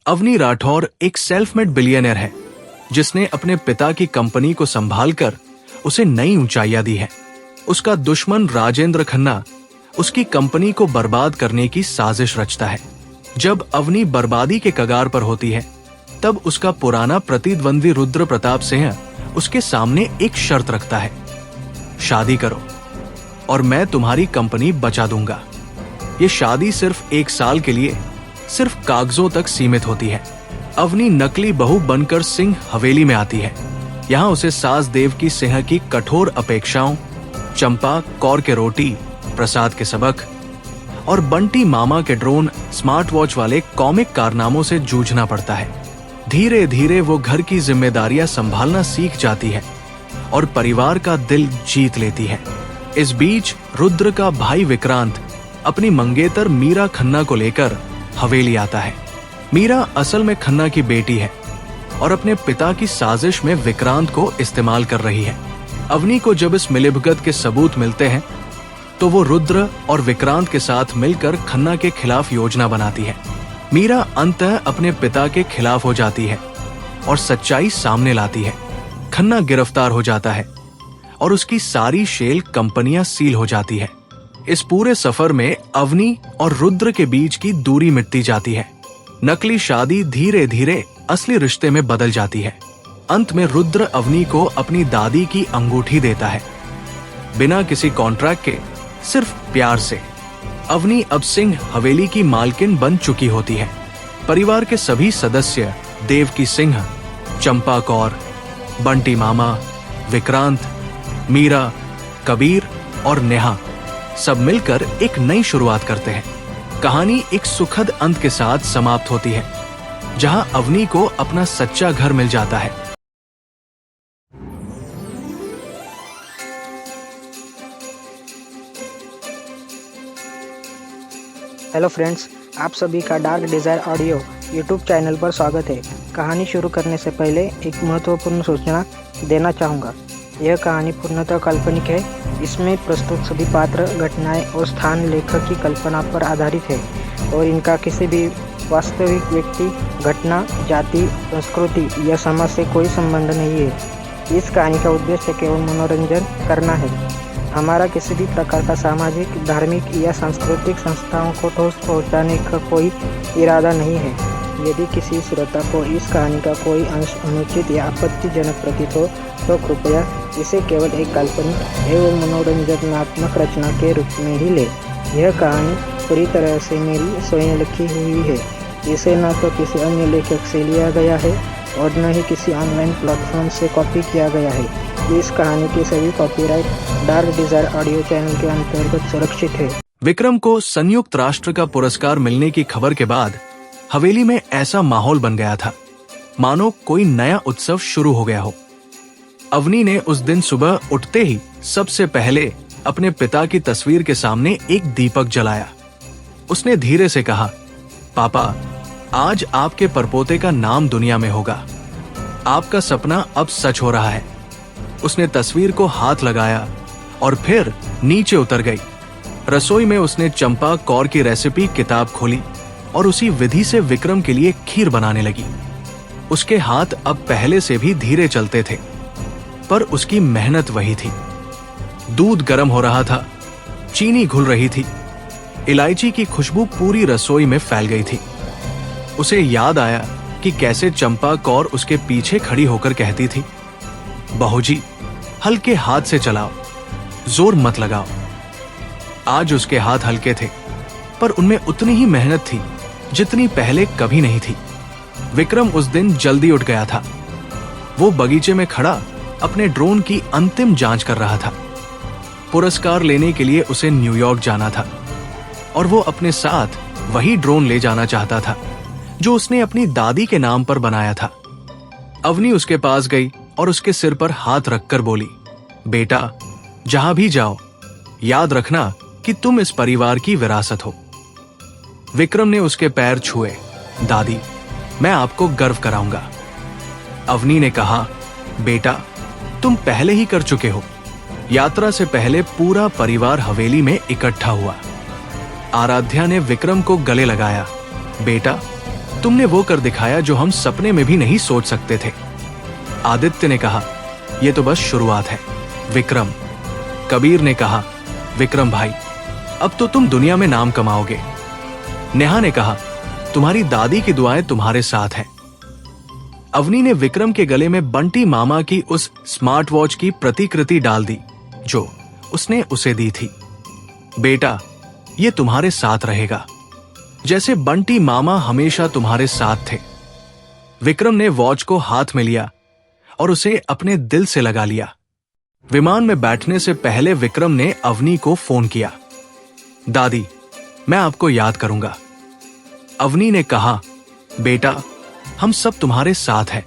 अवनी राठौर एक self made billionaire है जिसने अपने पिता की कंपनी को संभालकर उसे नई ऊंचाइयां दी है। उसका दुश्मन राजेंद्र खन्ना उसकी कंपनी को बर्बाद करने की साजिश रचता है। जब अवनी बर्बादी के कगार पर होती है तब उसका पुराना प्रतिद्वंदी रुद्र प्रताप सिंह उसके सामने एक शर्त रखता है, शादी करो और मैं तुम्हारी कंपनी बचा दूंगा। ये शादी सिर्फ 1 साल के लिए सिर्फ कागजों तक सीमित होती है। अवनी नकली बहू बनकर सिंह हवेली में आती है। यहाँ उसे सास देवकी सिंह की कठोर अपेक्षाओं, चंपा कौर के रोटी प्रसाद के सबक और बंटी मामा के ड्रोन स्मार्ट वॉच वाले कॉमिक कारनामों से जूझना पड़ता है। धीरे धीरे वो घर की जिम्मेदारियां संभालना सीख जाती है और परिवार का दिल जीत लेती है। इस बीच रुद्र का भाई विक्रांत अपनी मंगेतर मीरा खन्ना को लेकर हवेली आता है। मीरा असल में खन्ना की बेटी है और अपने पिता की साजिश में विक्रांत को इस्तेमाल कर रही है। अवनी को जब इस मिलीभगत के सबूत मिलते हैं तो वो रुद्र और विक्रांत के साथ मिलकर खन्ना के खिलाफ योजना बनाती है। मीरा अंततः अपने पिता के खिलाफ हो जाती है और सच्चाई सामने लाती है। खन्ना गिरफ्तार हो जाता है और उसकी सारी शेल कंपनियां सील हो जाती है। इस पूरे सफर में अवनी और रुद्र के बीच की दूरी मिटती जाती है। नकली शादी धीरे धीरे असली रिश्ते में बदल जाती है। अंत में रुद्र अवनी को अपनी दादी की अंगूठी देता है, बिना किसी कॉन्ट्रैक्ट के, सिर्फ प्यार से। अवनी अब सिंह हवेली की मालकिन बन चुकी होती है। परिवार के सभी सदस्य देवकी सिंह, चंपा कौर, बंटी मामा, विक्रांत, मीरा, कबीर और नेहा सब मिलकर एक नई शुरुआत करते हैं। कहानी एक सुखद अंत के साथ समाप्त होती है, जहां अवनी को अपना सच्चा घर मिल जाता है। हेलो फ्रेंड्स, आप सभी का dark desire audio YouTube channel पर स्वागत है। कहानी शुरू करने से पहले एक महत्वपूर्ण सूचना देना चाहूँगा। यह कहानी पूर्णतः काल्पनिक है। इसमें प्रस्तुत सभी पात्र, घटनाएं और स्थान लेखक की कल्पना पर आधारित है और इनका किसी भी वास्तविक व्यक्ति, घटना, जाति, संस्कृति या समाज से कोई संबंध नहीं है। इस कहानी का उद्देश्य केवल मनोरंजन करना है। हमारा किसी भी प्रकार का सामाजिक, धार्मिक या सांस्कृतिक संस्थाओं को ठोस पहुंचाने का कोई इरादा नहीं है। यदि किसी श्रोता को इस कहानी का कोई अंश अनुचित या आपत्तिजनक प्रतीत हो तो कृपया इसे केवल एक काल्पनिक एवं मनोरंजनात्मक रचना के रूप में ही ले। यह कहानी पूरी तरह से मेरी स्वयं लिखी हुई है। इसे न तो किसी अन्य लेखक से लिया गया है और न ही किसी ऑनलाइन प्लेटफॉर्म से कॉपी किया गया है। इस कहानी की सभी copyright dark desire audio channel के अंतर्गत सुरक्षित है। विक्रम को संयुक्त राष्ट्र का पुरस्कार मिलने की खबर के बाद हवेली में ऐसा माहौल बन गया था मानो कोई नया उत्सव शुरू हो गया हो। अवनी ने उस दिन सुबह उठते ही सबसे पहले अपने पिता की तस्वीर के सामने एक दीपक जलाया। उसने धीरे से कहा, पापा, आज आपके परपोते का नाम दुनिया में होगा। आपका सपना अब सच हो रहा है। उसने तस्वीर को हाथ लगाया और फिर नीचे उतर गई। रसोई में उसने चंपा कौर की रेसिपी किताब खोली और उसी विधि से विक्रम के लिए खीर बनाने लगी। उसके हाथ अब पहले से भी धीरे चलते थे, पर उसकी मेहनत वही थी। दूध गर्म हो रहा था, चीनी घुल रही थी, इलायची की खुशबू पूरी रसोई में फैल गई थी। उसे याद आया कि कैसे चंपा कौर उसके पीछे खड़ी होकर कहती थी, बहूजी, हल्के हाथ से चलाओ, जोर मत लगाओ। आज उसके हाथ हल्के थे, पर उनमें उतनी ही मेहनत थी जितनी पहले कभी नहीं थी। विक्रम उस दिन जल्दी उठ गया था। वो बगीचे में खड़ा अपने ड्रोन की अंतिम जांच कर रहा था। पुरस्कार लेने के लिए उसे न्यूयॉर्क जाना था और वो अपने साथ वही ड्रोन ले जाना चाहता था जो उसने अपनी दादी के नाम पर बनाया था। अवनी उसके पास गई और उसके सिर पर हाथ रखकर बोली, बेटा, जहां भी जाओ याद रखना कि तुम इस परिवार की विरासत हो। विक्रम ने उसके पैर छुए। दादी, मैं आपको गर्व कराऊंगा। अवनी ने कहा, बेटा, तुम पहले ही कर चुके हो। यात्रा से पहले पूरा परिवार हवेली में इकट्ठा हुआ। आराध्या ने विक्रम को गले लगाया। बेटा, तुमने वो कर दिखाया जो हम सपने में भी नहीं सोच सकते थे। आदित्य ने कहा, यह तो बस शुरुआत है विक्रम। कबीर ने कहा, विक्रम भाई, अब तो तुम दुनिया में नाम कमाओगे। नेहा ने कहा, तुम्हारी दादी की दुआएं तुम्हारे साथ हैं। अवनी ने विक्रम के गले में बंटी मामा की उस स्मार्ट वॉच की प्रतिकृति डाल दी जो उसने उसे दी थी। बेटा, ये तुम्हारे साथ रहेगा, जैसे बंटी मामा हमेशा तुम्हारे साथ थे। विक्रम ने वॉच को हाथ में लिया और उसे अपने दिल से लगा लिया। विमान में बैठने से पहले विक्रम ने अवनी को फोन किया। दादी, मैं आपको याद करूंगा। अवनी ने कहा, बेटा, हम सब तुम्हारे साथ हैं,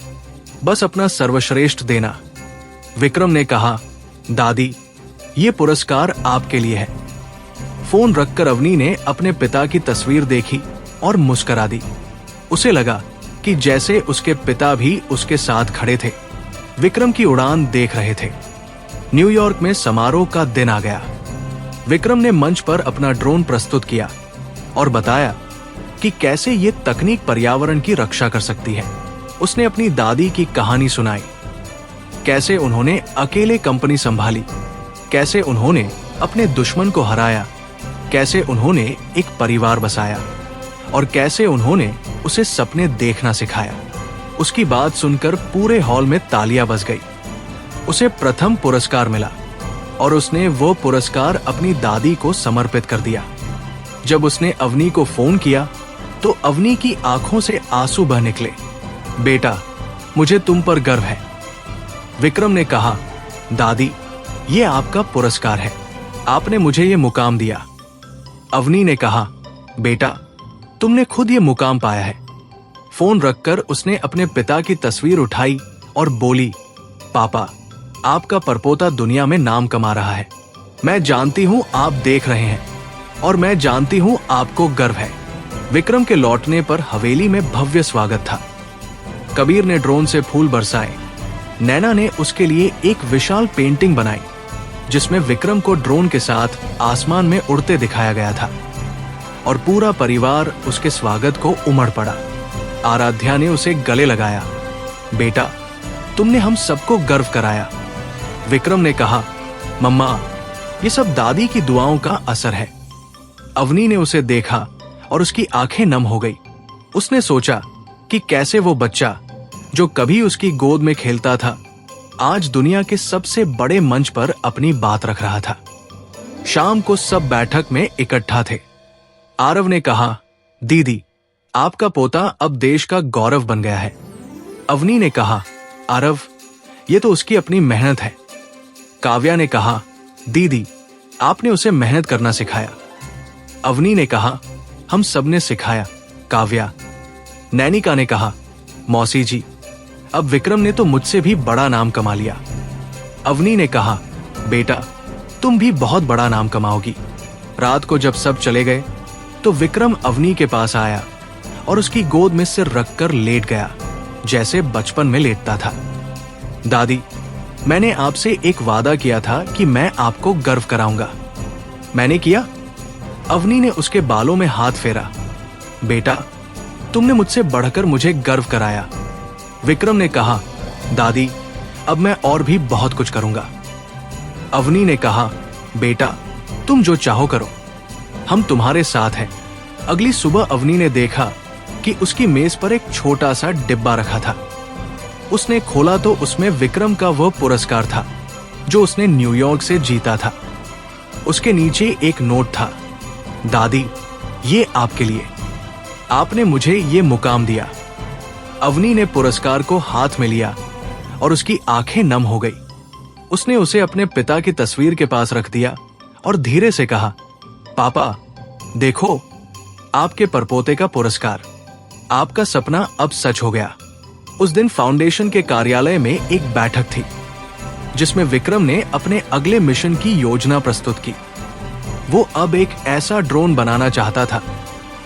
बस अपना सर्वश्रेष्ठ देना। विक्रम ने कहा, दादी, ये पुरस्कार आपके लिए है। फोन रखकर अवनी ने अपने पिता की तस्वीर देखी और मुस्कुरा दी। उसे लगा कि जैसे उसके पिता भी उसके साथ खड़े थे, विक्रम की उड़ान देख रहे थे। न्यूयॉर्क में समारोह का दिन आ गया। विक्रम ने मंच पर अपना ड्रोन प्रस्तुत किया और बताया कि कैसे ये तकनीक पर्यावरण की रक्षा कर सकती है। उसने अपनी दादी की कहानी सुनाई, कैसे उन्होंने अकेले कंपनी संभाली, कैसे उन्होंने अपने दुश्मन को हराया, कैसे उन्होंने एक परिवार बसाया और कैसे उन्होंने उसे सपने देखना सिखाया। उसकी बात सुनकर पूरे हॉल में तालियां बज गई। उसे प्रथम पुरस्कार मिला और उसने वो पुरस्कार अपनी दादी को समर्पित कर दिया। जब उसने अवनी को फोन किया तो अवनी की आंखों से आंसू बह निकले। बेटा, मुझे तुम पर गर्व है। विक्रम ने कहा, दादी, ये आपका पुरस्कार है, आपने मुझे ये मुकाम दिया। अवनी ने कहा, बेटा, तुमने खुद ये मुकाम पाया है। फोन रखकर उसने अपने पिता की तस्वीर उठाई और बोली, पापा, आपका परपोता दुनिया में नाम कमा रहा है। मैं जानती हूं आप देख रहे हैं और मैं जानती हूं आपको गर्व है। विक्रम के लौटने पर हवेली में भव्य स्वागत था। कबीर ने ड्रोन से फूल बरसाए। नैना ने उसके लिए एक विशाल पेंटिंग बनाई जिसमें विक्रम को ड्रोन के साथ आसमान में उड़ते दिखाया गया था और पूरा परिवार उसके स्वागत को उमड़ पड़ा। आराध्या ने उसे गले लगाया। बेटा, तुमने हम सबको गर्व कराया। विक्रम ने कहा, मम्मा, ये सब दादी की दुआओं का असर है। अवनी ने उसे देखा और उसकी आंखें नम हो गई। उसने सोचा कि कैसे वो बच्चा जो कभी उसकी गोद में खेलता था, आज दुनिया के सबसे बड़े मंच पर अपनी बात रख रहा था। शाम को सब बैठक में इकट्ठा थे। आरव ने कहा, दीदी, आपका पोता अब देश का गौरव बन गया है। अवनी ने कहा, आरव, ये तो उसकी अपनी मेहनत है। काव्या ने कहा, दीदी, आपने उसे मेहनत करना सिखाया। अवनी ने कहा, हम सबने सिखाया काव्या। नैनिका ने कहा, मौसी जी, अब विक्रम ने तो मुझसे भी बड़ा नाम कमा लिया। अवनी ने कहा, बेटा, तुम भी बहुत बड़ा नाम कमाओगी। रात को जब सब चले गए तो विक्रम अवनी के पास आया और उसकी गोद में सिर रखकर लेट गया जैसे बचपन में लेटता था। दादी, मैंने आपसे एक वादा किया था कि मैं आपको गर्व कराऊंगा। मैंने किया? अवनी ने उसके बालों में हाथ फेरा। बेटा, तुमने मुझसे बढ़कर मुझे गर्व कराया। विक्रम ने कहा, दादी, अब मैं और भी बहुत कुछ करूंगा। अवनी ने कहा, बेटा, तुम जो चाहो करो, हम तुम्हारे साथ हैं। अगली सुबह अवनी ने देखा कि उसकी मेज पर एक छोटा सा डिब्बा रखा था। उसने खोला तो उसमें विक्रम का वह पुरस्कार था जो उसने न्यूयॉर्क से जीता था। उसके नीचे एक नोट था, दादी, ये आपके लिए, आपने मुझे ये मुकाम दिया। अवनी ने पुरस्कार को हाथ में लिया और उसकी आंखें नम हो गई। उसने उसे अपने पिता की तस्वीर के पास रख दिया और धीरे से कहा, पापा, देखो, आपके परपोते का पुरस्कार। आपका सपना अब सच हो गया। उस दिन फाउंडेशन के कार्यालय में एक बैठक थी जिसमें विक्रम ने अपने अगले मिशन की योजना प्रस्तुत की। वो अब एक ऐसा ड्रोन बनाना चाहता था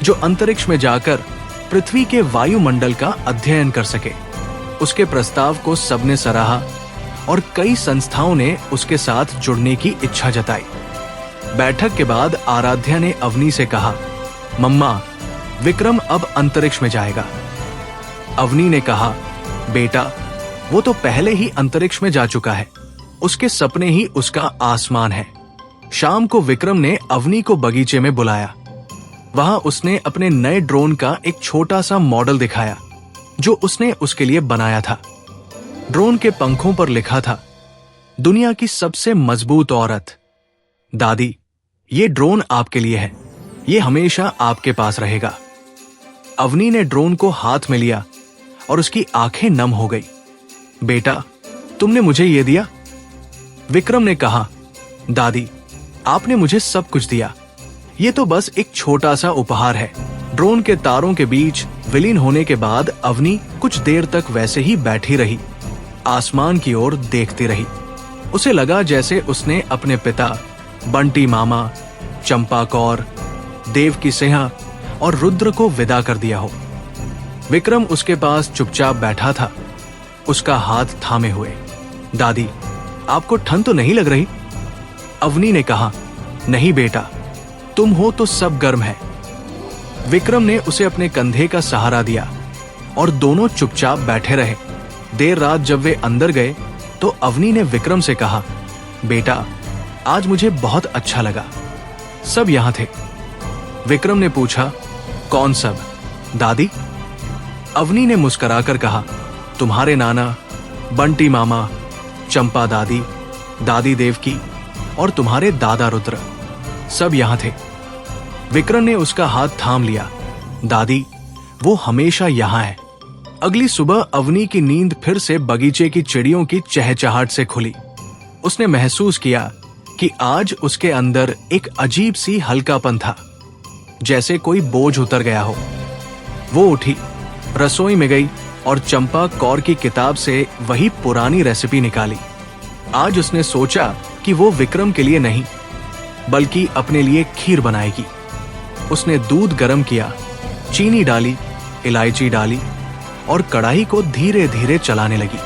जो अंतरिक्ष में जाकर पृथ्वी के वायुमंडल का अध्ययन कर सके। उसके प्रस्ताव को सबने सराहा और कई संस्थाओं ने उसके साथ जुड़ने की इच्छा जताई। बैठक के बाद आराध्या ने अवनी से कहा, मम्मा, विक्रम अब अंतरिक्ष में जाएगा। अवनी ने कहा, बेटा, वो तो पहले ही अंतरिक्ष में जा चुका है। उसके सपने ही उसका आसमान है। शाम को विक्रम ने अवनी को बगीचे में बुलाया। वहां उसने अपने नए ड्रोन का एक छोटा सा मॉडल दिखाया जो उसने उसके लिए बनाया था। ड्रोन के पंखों पर लिखा था, दुनिया की सबसे मजबूत औरत। दादी, ये ड्रोन आपके लिए है। ये हमेशा आपके पास रहेगा। अवनी ने ड्रोन को हाथ में लिया और उसकी आंखें नम हो गई। बेटा, तुमने मुझे ये दिया? विक्रम ने कहा, दादी, आपने मुझे सब कुछ दिया। ये तो बस एक छोटा सा उपहार है। ड्रोन के तारों के बीच विलीन होने के बाद अवनी कुछ देर तक वैसे ही बैठी रही, आसमान की ओर देखती रही। उसे लगा जैसे उसने अपने पिता बंटी मामा, चंपा कौर, देवकी सिंह और रुद्र को विदा कर दिया हो। विक्रम उसके पास चुपचाप बैठा था, उसका हाथ थामे हुए। दादी, आपको ठंड तो नहीं लग रही? अवनी ने कहा, नहीं बेटा, तुम हो तो सब गर्म है। विक्रम ने उसे अपने कंधे का सहारा दिया और दोनों चुपचाप बैठे रहे। देर रात जब वे अंदर गए तो अवनी ने विक्रम से कहा, बेटा, आज मुझे बहुत अच्छा लगा। सब यहां थे। विक्रम ने पूछा, कौन सब? दादी? अवनी ने मुस्कुराकर कहा, तुम्हारे नाना, बंटी मामा, चंपा दादी, दादी देवकी और तुम्हारे दादा रुद्र, सब यहां थे। विक्रम ने उसका हाथ थाम लिया। दादी, वो हमेशा यहां है। अगली सुबह अवनी की नींद फिर से बगीचे की चिड़ियों की चहचहाट से खुली। उसने महसूस किया कि आज उसके अंदर एक अजीब सी हल्कापन था, जैसे कोई बोझ उतर गया हो। वो उठी, रसोई में गई और चंपा कौर की किताब से वही पुरानी रेसिपी निकाली। आज उसने सोचा कि वो विक्रम के लिए नहीं बल्कि अपने लिए खीर बनाएगी। उसने दूध गर्म किया, चीनी डाली, इलायची डाली और कढ़ाई को धीरे धीरे चलाने लगी।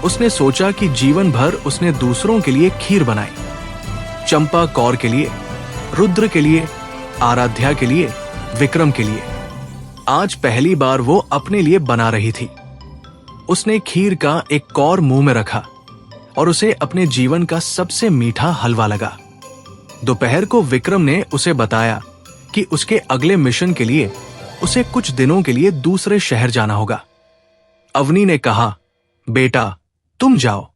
उसने सोचा कि जीवन भर उसने दूसरों के लिए खीर बनाई, चंपा कौर के लिए, रुद्र के लिए, आराध्या के लिए, विक्रम के लिए। आज पहली बार वो अपने लिए बना रही थी। उसने खीर का एक कौर मुंह में रखा और उसे अपने जीवन का सबसे मीठा हलवा लगा। दोपहर को विक्रम ने उसे बताया कि उसके अगले मिशन के लिए उसे कुछ दिनों के लिए दूसरे शहर जाना होगा। अवनी ने कहा, बेटा, तुम जाओ,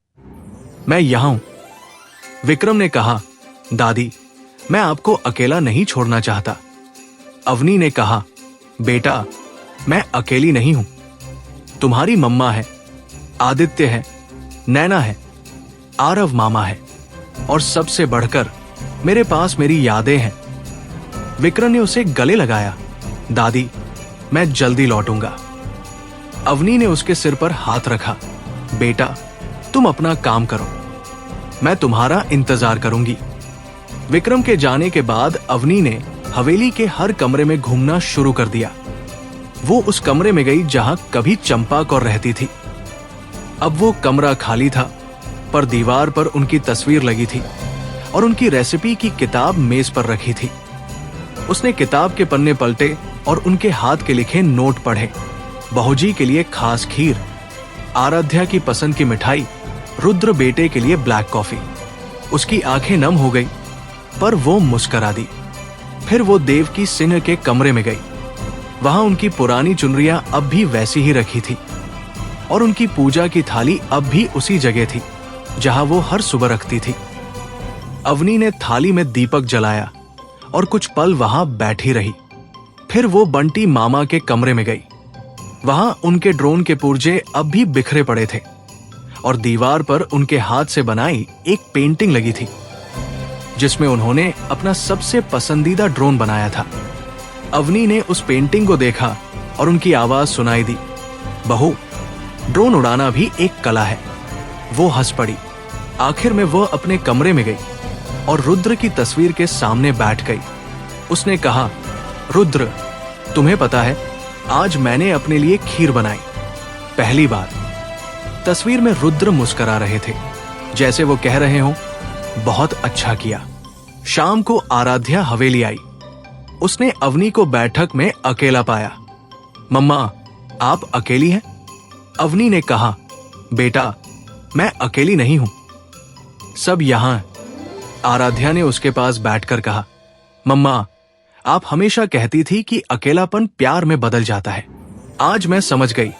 मैं यहां हूं। विक्रम ने कहा, दादी, मैं आपको अकेला नहीं छोड़ना चाहता। अवनी ने कहा, बेटा, मैं अकेली नहीं हूं। तुम्हारी मम्मा है, आदित्य है, नैना है, आरव मामा है और सबसे बढ़कर मेरे पास मेरी यादें हैं। विक्रम ने उसे गले लगाया। दादी, मैं जल्दी लौटूंगा। अवनी ने उसके सिर पर हाथ रखा। बेटा, तुम अपना काम करो, मैं तुम्हारा इंतजार करूंगी। विक्रम के जाने के बाद अवनी ने हवेली के हर कमरे में घूमना शुरू कर दिया। वो उस कमरे में गई जहां कभी चंपा कौर रहती थी। अब वो कमरा खाली था, पर दीवार पर उनकी तस्वीर लगी थी और उनकी रेसिपी की किताब मेज पर रखी थी। उसने किताब के पन्ने पलटे और उनके हाथ के लिखे नोट पढ़े। बहूजी के लिए खास खीर, आराध्या की पसंद की मिठाई, रुद्र बेटे के लिए ब्लैक कॉफी। उसकी आंखें नम हो गई, पर वो मुस्कुरा दी। फिर वो देवकी सिंह के कमरे में गई। वहां उनकी पुरानी चुनरियां अब भी वैसी ही रखी थी और उनकी पूजा की थाली अब भी उसी जगह थी जहां वो हर सुबह रखती थी। अवनी ने थाली में दीपक जलाया और कुछ पल वहां बैठी रही। फिर वो बंटी मामा के कमरे में गई। वहां उनके ड्रोन के पुर्जे अब भी बिखरे पड़े थे और दीवार पर उनके हाथ से बनाई एक पेंटिंग लगी थी जिसमें उन्होंने अपना सबसे पसंदीदा ड्रोन बनाया था। अवनी ने उस पेंटिंग को देखा और उनकी आवाज सुनाई दी, बहू, ड्रोन उड़ाना भी एक कला है। वो हंस पड़ी। आखिर में वो अपने कमरे में गई और रुद्र की तस्वीर के सामने बैठ गई। उसने कहा, रुद्र, तुम्हें पता है, आज मैंने अपने लिए खीर बनाई, पहली बार। तस्वीर में रुद्र मुस्कुरा रहे थे, जैसे वो कह रहे हों, बहुत अच्छा किया। शाम को आराध्या हवेली आई। उसने अवनी को बैठक में अकेला पाया। मम्मा, आप अकेली हैं? अवनी ने कहा, बेटा मैं अकेली नहीं हूं, सब यहां हैं। आराध्या ने उसके पास बैठकर कहा, मम्मा आप हमेशा कहती थी कि अकेलापन प्यार में बदल जाता है। आज मैं समझ गई।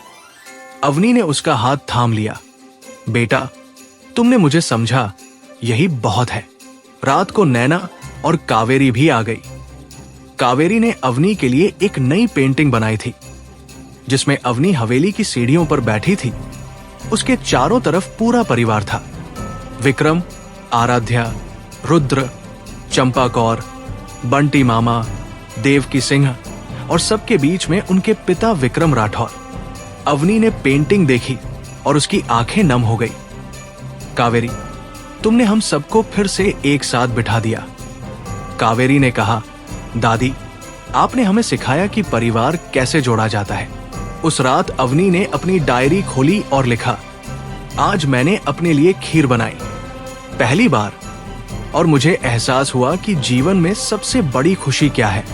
अवनी ने उसका हाथ थाम लिया। बेटा तुमने मुझे समझा, यही बहुत है। रात को नैना और कावेरी भी आ गई। कावेरी ने अवनी के लिए एक नई पेंटिंग बनाई थी, जिसमें अवनी हवेली की सीढ़ियों पर बैठी थी। उसके चारों तरफ पूरा परिवार था। विक्रम, आराध्या, रुद्र, चंपा कौर, बंटी मामा, देवकी सिंह और सबके बीच में उनके पिता विक्रम राठौर। अवनी ने पेंटिंग देखी और उसकी आंखें नम हो गई। कावेरी, तुमने हम सबको फिर से एक साथ बिठा दिया। कावेरी ने कहा, दादी आपने हमें सिखाया कि परिवार कैसे जोड़ा जाता है। उस रात अवनी ने अपनी डायरी खोली और लिखा, आज मैंने अपने लिए खीर बनाई, पहली बार, और मुझे एहसास हुआ कि जीवन में सबसे बड़ी खुशी क्या है।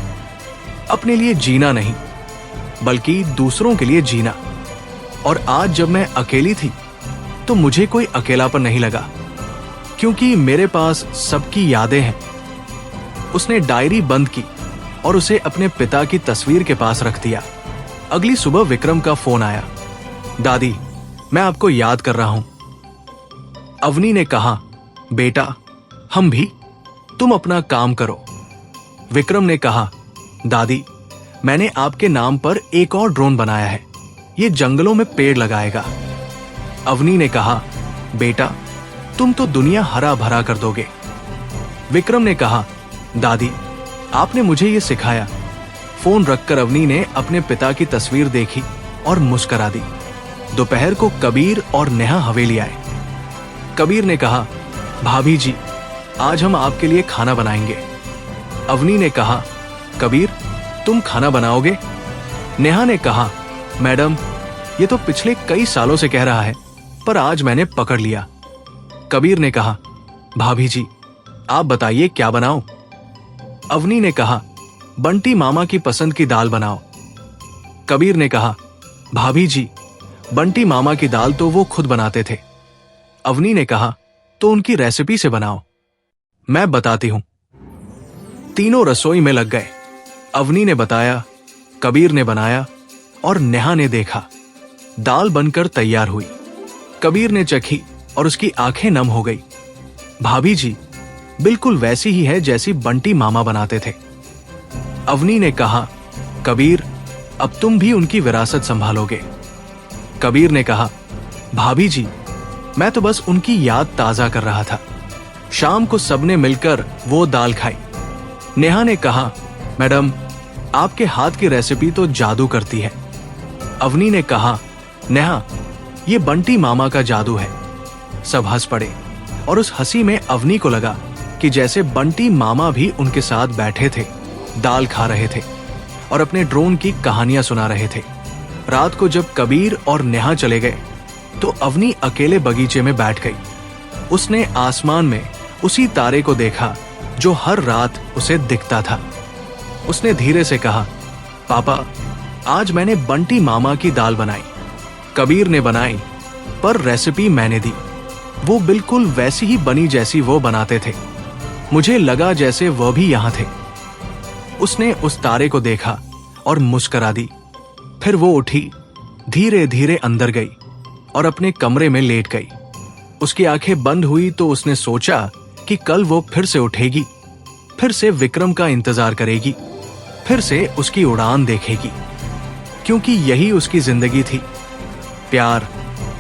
अपने लिए जीना नहीं, बल्कि दूसरों के लिए जीना। और आज जब मैं अकेली थी तो मुझे कोई अकेलापन नहीं लगा, क्योंकि मेरे पास सबकी यादें हैं। उसने डायरी बंद की और उसे अपने पिता की तस्वीर के पास रख दिया। अगली सुबह विक्रम का फोन आया, दादी मैं आपको याद कर रहा हूं। अवनी ने कहा, बेटा हम भी, तुम अपना काम करो। विक्रम ने कहा, दादी मैंने आपके नाम पर एक और ड्रोन बनाया है, ये जंगलों में पेड़ लगाएगा। अवनी ने कहा, बेटा तुम तो दुनिया हरा भरा कर दोगे। विक्रम ने कहा, दादी आपने मुझे ये सिखाया। फोन रखकर अवनी ने अपने पिता की तस्वीर देखी और मुस्कुरा दी। दोपहर को कबीर और नेहा हवेली आए। कबीर ने कहा, भाभी जी आज हम आपके लिए खाना बनाएंगे। अवनी ने कहा, कबीर तुम खाना बनाओगे? नेहा ने कहा, मैडम ये तो पिछले कई सालों से कह रहा है, पर आज मैंने पकड़ लिया। कबीर ने कहा, भाभी जी आप बताइए क्या बनाऊं? अवनी ने कहा, बंटी मामा की पसंद की दाल बनाओ। कबीर ने कहा, भाभी जी बंटी मामा की दाल तो वो खुद बनाते थे। अवनी ने कहा, तो उनकी रेसिपी से बनाओ। मैं बताती हूं। तीनों रसोई में लग गए। अवनी ने बताया, कबीर ने बनाया और नेहा ने देखा। दाल बनकर तैयार हुई। कबीर ने चखी और उसकी आंखें नम हो गई। भाभी जी बिल्कुल वैसी ही है जैसी बंटी मामा बनाते थे। अवनी ने कहा, कबीर अब तुम भी उनकी विरासत संभालोगे। कबीर ने कहा, भाभी जी मैं तो बस उनकी याद ताजा कर रहा था। शाम को सबने मिलकर वो दाल खाई। नेहा ने कहा, मैडम आपके हाथ की रेसिपी तो जादू करती है। अवनी ने कहा, नेहा ये बंटी मामा का जादू है। सब हंस पड़े और उस हंसी में अवनी को लगा कि जैसे बंटी मामा भी उनके साथ बैठे थे, दाल खा रहे थे और अपने ड्रोन की कहानियां सुना रहे थे। रात को जब कबीर और नेहा चले गए तो अवनी अकेले बगीचे में बैठ गई। उसने आसमान में उसी तारे को देखा जो हर रात उसे दिखता था। उसने धीरे से कहा, पापा आज मैंने बंटी मामा की दाल बनाई। कबीर ने बनाई, पर रेसिपी मैंने दी। वो बिल्कुल वैसी ही बनी जैसी वो बनाते थे। मुझे लगा जैसे वह भी यहां थे। उसने उस तारे को देखा और मुस्कुरा दी। फिर वो उठी, धीरे धीरे अंदर गई और अपने कमरे में लेट गई। उसकी आंखें बंद हुई तो उसने सोचा कि कल वो फिर से उठेगी, फिर से विक्रम का इंतजार करेगी, फिर से उसकी उड़ान देखेगी, क्योंकि यही उसकी जिंदगी थी। प्यार,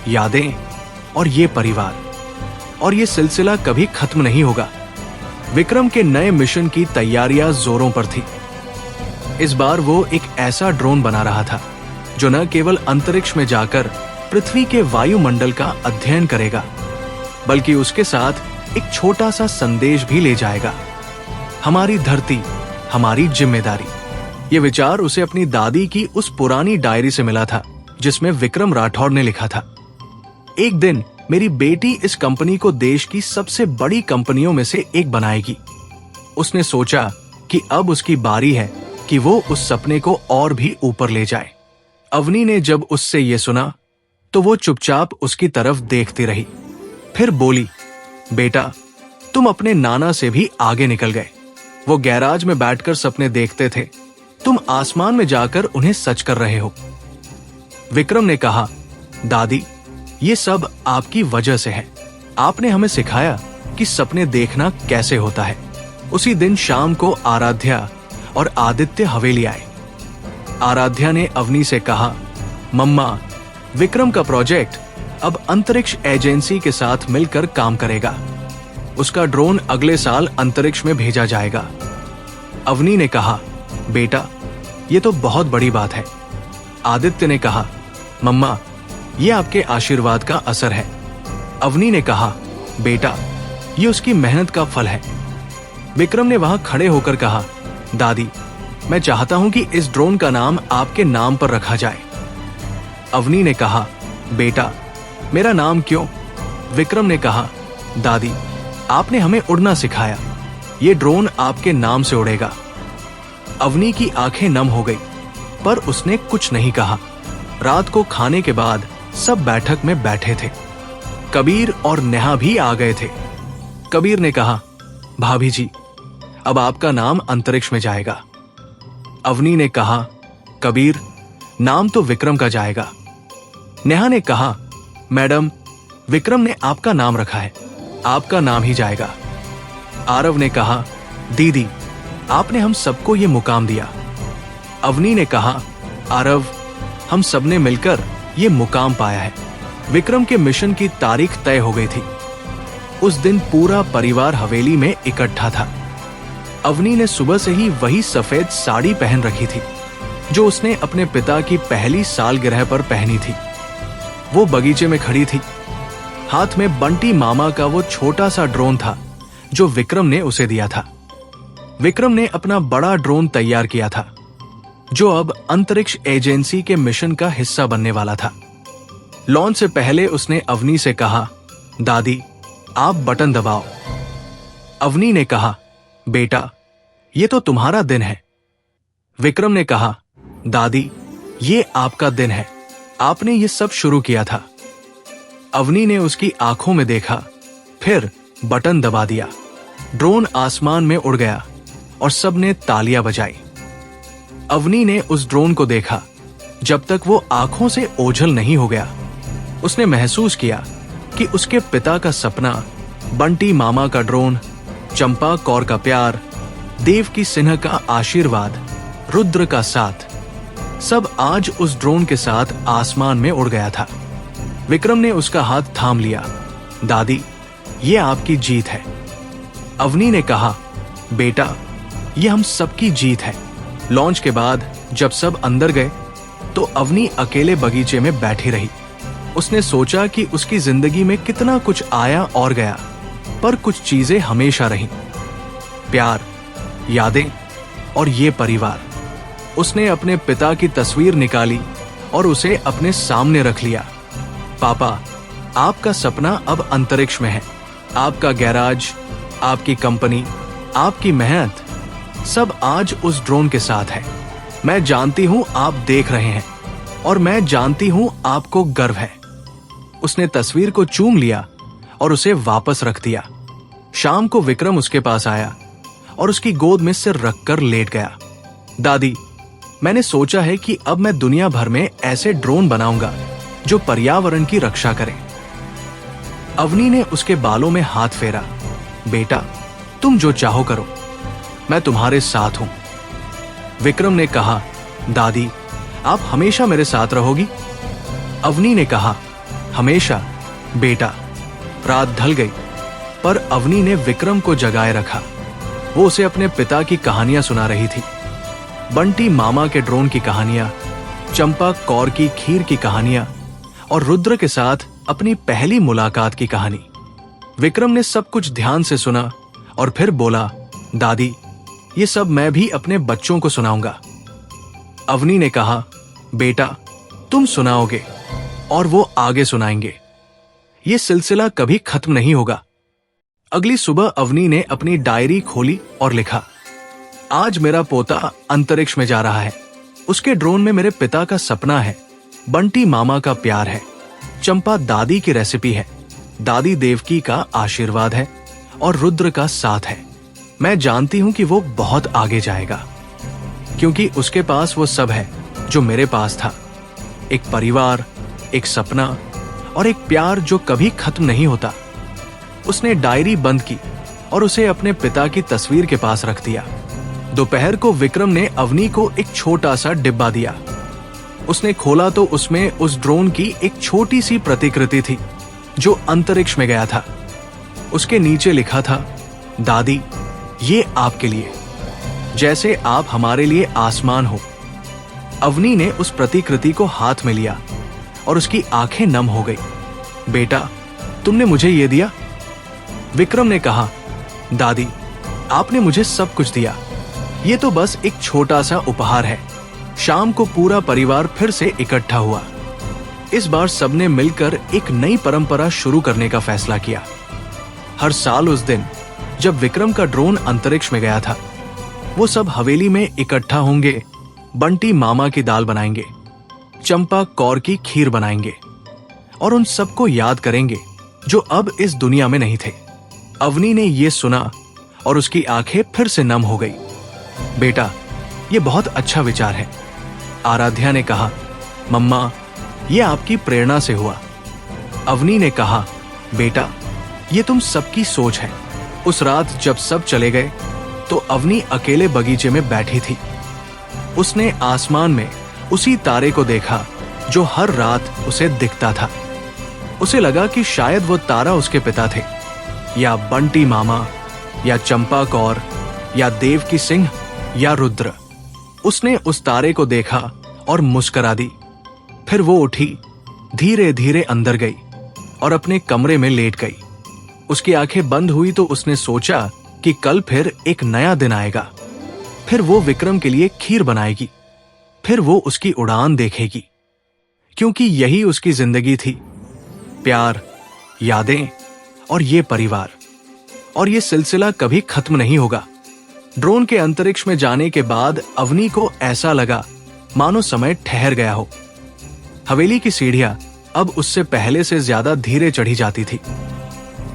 यादें और ये परिवार। और ये सिलसिला कभी खत्म नहीं होगा। विक्रम के नए मिशन की तैयारियां जोरों पर थी। इस बार वो एक ऐसा ड्रोन बना रहा था जो न केवल अंतरिक्ष में जाकर पृथ्वी के वायुमंडल का अध्ययन करेगा, बल्कि उसके साथ एक छोटा सा संदेश भी ले जाएगा। हमारी धरती, हमारी जिम्मेदारी। ये विचार उसे अपनी दादी की उस पुरानी डायरी से मिला था जिसमें विक्रम राठौर ने लिखा था, एक दिन मेरी बेटी इस कंपनी को देश की सबसे बड़ी कंपनियों में से एक बनाएगी। उसने सोचा कि अब उसकी बारी है कि वो उस सपने को और भी ऊपर ले जाए। अवनी ने जब उससे ये सुना तो वो चुपचाप उसकी तरफ देखती रही। फिर बोली, बेटा, तुम अपने नाना से भी आगे निकल गए। वो गैराज में बैठकर सपने देखते थे, तुम आसमान में जाकर उन्हें सच कर रहे हो। विक्रम ने कहा, दादी, ये सब आपकी वजह से है। आपने हमें सिखाया कि सपने देखना कैसे होता है। उसी दिन शाम को आराध्या और आदित्य हवेली आए। आराध्या ने अवनी से कहा, मम्मा, विक्रम का प्रोजेक्ट अब अंतरिक्ष एजेंसी के साथ मिलकर काम करेगा। उसका ड्रोन अगले साल अंतरिक्ष में भेजा जाएगा। अवनी ने कहा, बेटा, ये तो बहुत बड़ी बात है। आदित्य ने कहा, मम्मा, ये आपके आशीर्वाद का असर है। अवनी ने कहा, बेटा, ये उसकी मेहनत का फल है। विक्रम ने वहां खड़े होकर कहा, दादी, मैं चाहता हूं कि इस ड्रोन का नाम आपके नाम पर रखा जाए। अवनी ने कहा, बेटा, मेरा नाम क्यों? विक्रम ने कहा, दादी, आपने हमें उड़ना सिखाया। ये ड्रोन आपके नाम से उड़ेगा। अवनी की आंखें नम हो गई, पर उसने कुछ नहीं कहा। रात को खाने के बाद सब बैठक में बैठे थे। कबीर और नेहा भी आ गए थे। कबीर ने कहा, भाभी जी, अब आपका नाम अंतरिक्ष में जाएगा। अवनी ने कहा, कबीर, नाम तो विक्रम का जाएगा। नेहा ने कहा, मैडम, विक्रम ने आपका नाम रखा है, आपका नाम ही जाएगा। आरव ने कहा, दीदी, आपने हम सबको ये मुकाम दिया। अवनी ने कहा, आरव, हम सबने मिलकर ये मुकाम पाया है। विक्रम के मिशन की तारीख तय हो गई थी। उस दिन पूरा परिवार हवेली में इकट्ठा था। अवनी ने सुबह से ही वही सफेद साड़ी पहन रखी थी जो उसने अपने पिता की पहली सालगिरह पर पहनी थी। वो बगीचे में खड़ी थी। हाथ में बंटी मामा का वो छोटा सा ड्रोन था जो विक्रम ने उसे दिया था। विक्रम ने अपना बड़ा ड्रोन तैयार किया था जो अब अंतरिक्ष एजेंसी के मिशन का हिस्सा बनने वाला था। लॉन्च से पहले उसने अवनी से कहा, दादी, आप बटन दबाओ। अवनी ने कहा, बेटा, ये तो तुम्हारा दिन है। विक्रम ने कहा, दादी, ये आपका दिन है, आपने ये सब शुरू किया था। अवनी ने उसकी आंखों में देखा, फिर बटन दबा दिया। ड्रोन आसमान में उड़ गया और सबने तालियां बजाई। अवनी ने उस ड्रोन को देखा जब तक वो आंखों से ओझल नहीं हो गया। उसने महसूस किया कि उसके पिता का सपना, बंटी मामा का ड्रोन, चंपा कौर का प्यार, देवकी सिन्हा का आशीर्वाद, रुद्र का साथ, सब आज उस ड्रोन के साथ आसमान में उड़ गया था। विक्रम ने उसका हाथ थाम लिया। दादी, ये आपकी जीत है। अवनी ने कहा, बेटा, ये हम सबकी जीत है। लॉन्च के बाद जब सब अंदर गए तो अवनी अकेले बगीचे में बैठी रही। उसने सोचा कि उसकी जिंदगी में कितना कुछ आया और गया, पर कुछ चीजें हमेशा रहीं। प्यार, यादें और ये परिवार। उसने अपने पिता की तस्वीर निकाली और उसे अपने सामने रख लिया। पापा, आपका सपना अब अंतरिक्ष में है। आपका गैराज, आपकी कंपनी, आपकी मेहनत, सब आज उस ड्रोन के साथ है। मैं जानती हूं आप देख रहे हैं और मैं जानती हूं आपको गर्व है। उसने तस्वीर को चूम लिया और उसे वापस रख दिया। शाम को विक्रम उसके पास आया और उसकी गोद में सिर रखकर लेट गया। दादी, मैंने सोचा है कि अब मैं दुनिया भर में ऐसे ड्रोन बनाऊंगा जो पर्यावरण की रक्षा करें। अवनी ने उसके बालों में हाथ फेरा। बेटा, तुम जो चाहो करो, मैं तुम्हारे साथ हूं। विक्रम ने कहा, दादी, आप हमेशा मेरे साथ रहोगी? अवनी ने कहा, हमेशा बेटा। रात ढल गई, पर अवनी ने विक्रम को जगाए रखा। वो उसे अपने पिता की कहानियां सुना रही थी। बंटी मामा के ड्रोन की कहानियां, चंपा कौर की खीर की कहानियां और रुद्र के साथ अपनी पहली मुलाकात की कहानी। विक्रम ने सब कुछ ध्यान से सुना और फिर बोला, दादी, ये सब मैं भी अपने बच्चों को सुनाऊंगा। अवनी ने कहा, बेटा, तुम सुनाओगे और वो आगे सुनाएंगे। ये सिलसिला कभी खत्म नहीं होगा। अगली सुबह अवनी ने अपनी डायरी खोली और लिखा, आज मेरा पोता अंतरिक्ष में जा रहा है। उसके ड्रोन में मेरे पिता का सपना है, बंटी मामा का प्यार है, चंपा दादी की रेसिपी है, दादी देवकी का आशीर्वाद है और रुद्र का साथ है। मैं जानती हूं कि वो बहुत आगे जाएगा, क्योंकि उसके पास वो सब है जो मेरे पास था। एक परिवार, एक सपना और एक प्यार जो कभी खत्म नहीं होता। उसने डायरी बंद की और उसे अपने पिता की तस्वीर के पास रख दिया। दोपहर को विक्रम ने अवनी को एक छोटा सा डिब्बा दिया। उसने खोला तो उसमें उस ड्रोन की एक छोटी सी प्रतिकृति थी जो अंतरिक्ष में गया था। उसके नीचे लिखा था, दादी, ये आपके लिए, जैसे आप हमारे लिए आसमान हो। अवनी ने उस प्रतिकृति को हाथ में लिया और उसकी आंखें नम हो गई। बेटा, तुमने मुझे ये दिया? विक्रम ने कहा, दादी, आपने मुझे सब कुछ दिया। ये तो बस एक छोटा सा उपहार है। शाम को पूरा परिवार फिर से इकट्ठा हुआ। इस बार सबने मिलकर एक नई परंपरा शुरू करने का फैसला किया। हर साल उस दिन जब विक्रम का ड्रोन अंतरिक्ष में गया था, वो सब हवेली में इकट्ठा होंगे, बंटी मामा की दाल बनाएंगे, चंपा कौर की खीर बनाएंगे और उन सबको याद करेंगे जो अब इस दुनिया में नहीं थे। अवनी ने यह सुना और उसकी आंखें फिर से नम हो गई। बेटा, यह बहुत अच्छा विचार है। आराध्या ने कहा, मम्मा, यह आपकी प्रेरणा से हुआ। अवनी ने कहा, बेटा, यह तुम सबकी सोच है। उस रात जब सब चले गए तो अवनी अकेले बगीचे में बैठी थी। उसने आसमान में उसी तारे को देखा जो हर रात उसे दिखता था। उसे लगा कि शायद वो तारा उसके पिता थे, या बंटी मामा, या चंपा कौर, या देवकी सिंह, या रुद्र। उसने उस तारे को देखा और मुस्कुरा दी। फिर वो उठी, धीरे धीरे अंदर गई और अपने कमरे में लेट गई। उसकी आंखें बंद हुई तो उसने सोचा कि कल फिर एक नया दिन आएगा। फिर वो विक्रम के लिए खीर बनाएगी। फिर वो उसकी उड़ान देखेगी, क्योंकि यही उसकी जिंदगी थी। प्यार, यादें और ये परिवार। और ये सिलसिला कभी खत्म नहीं होगा। ड्रोन के अंतरिक्ष में जाने के बाद अवनी को ऐसा लगा मानो समय ठहर गया हो। हवेली की सीढ़ियां अब उससे पहले से ज्यादा धीरे चढ़ी जाती थी।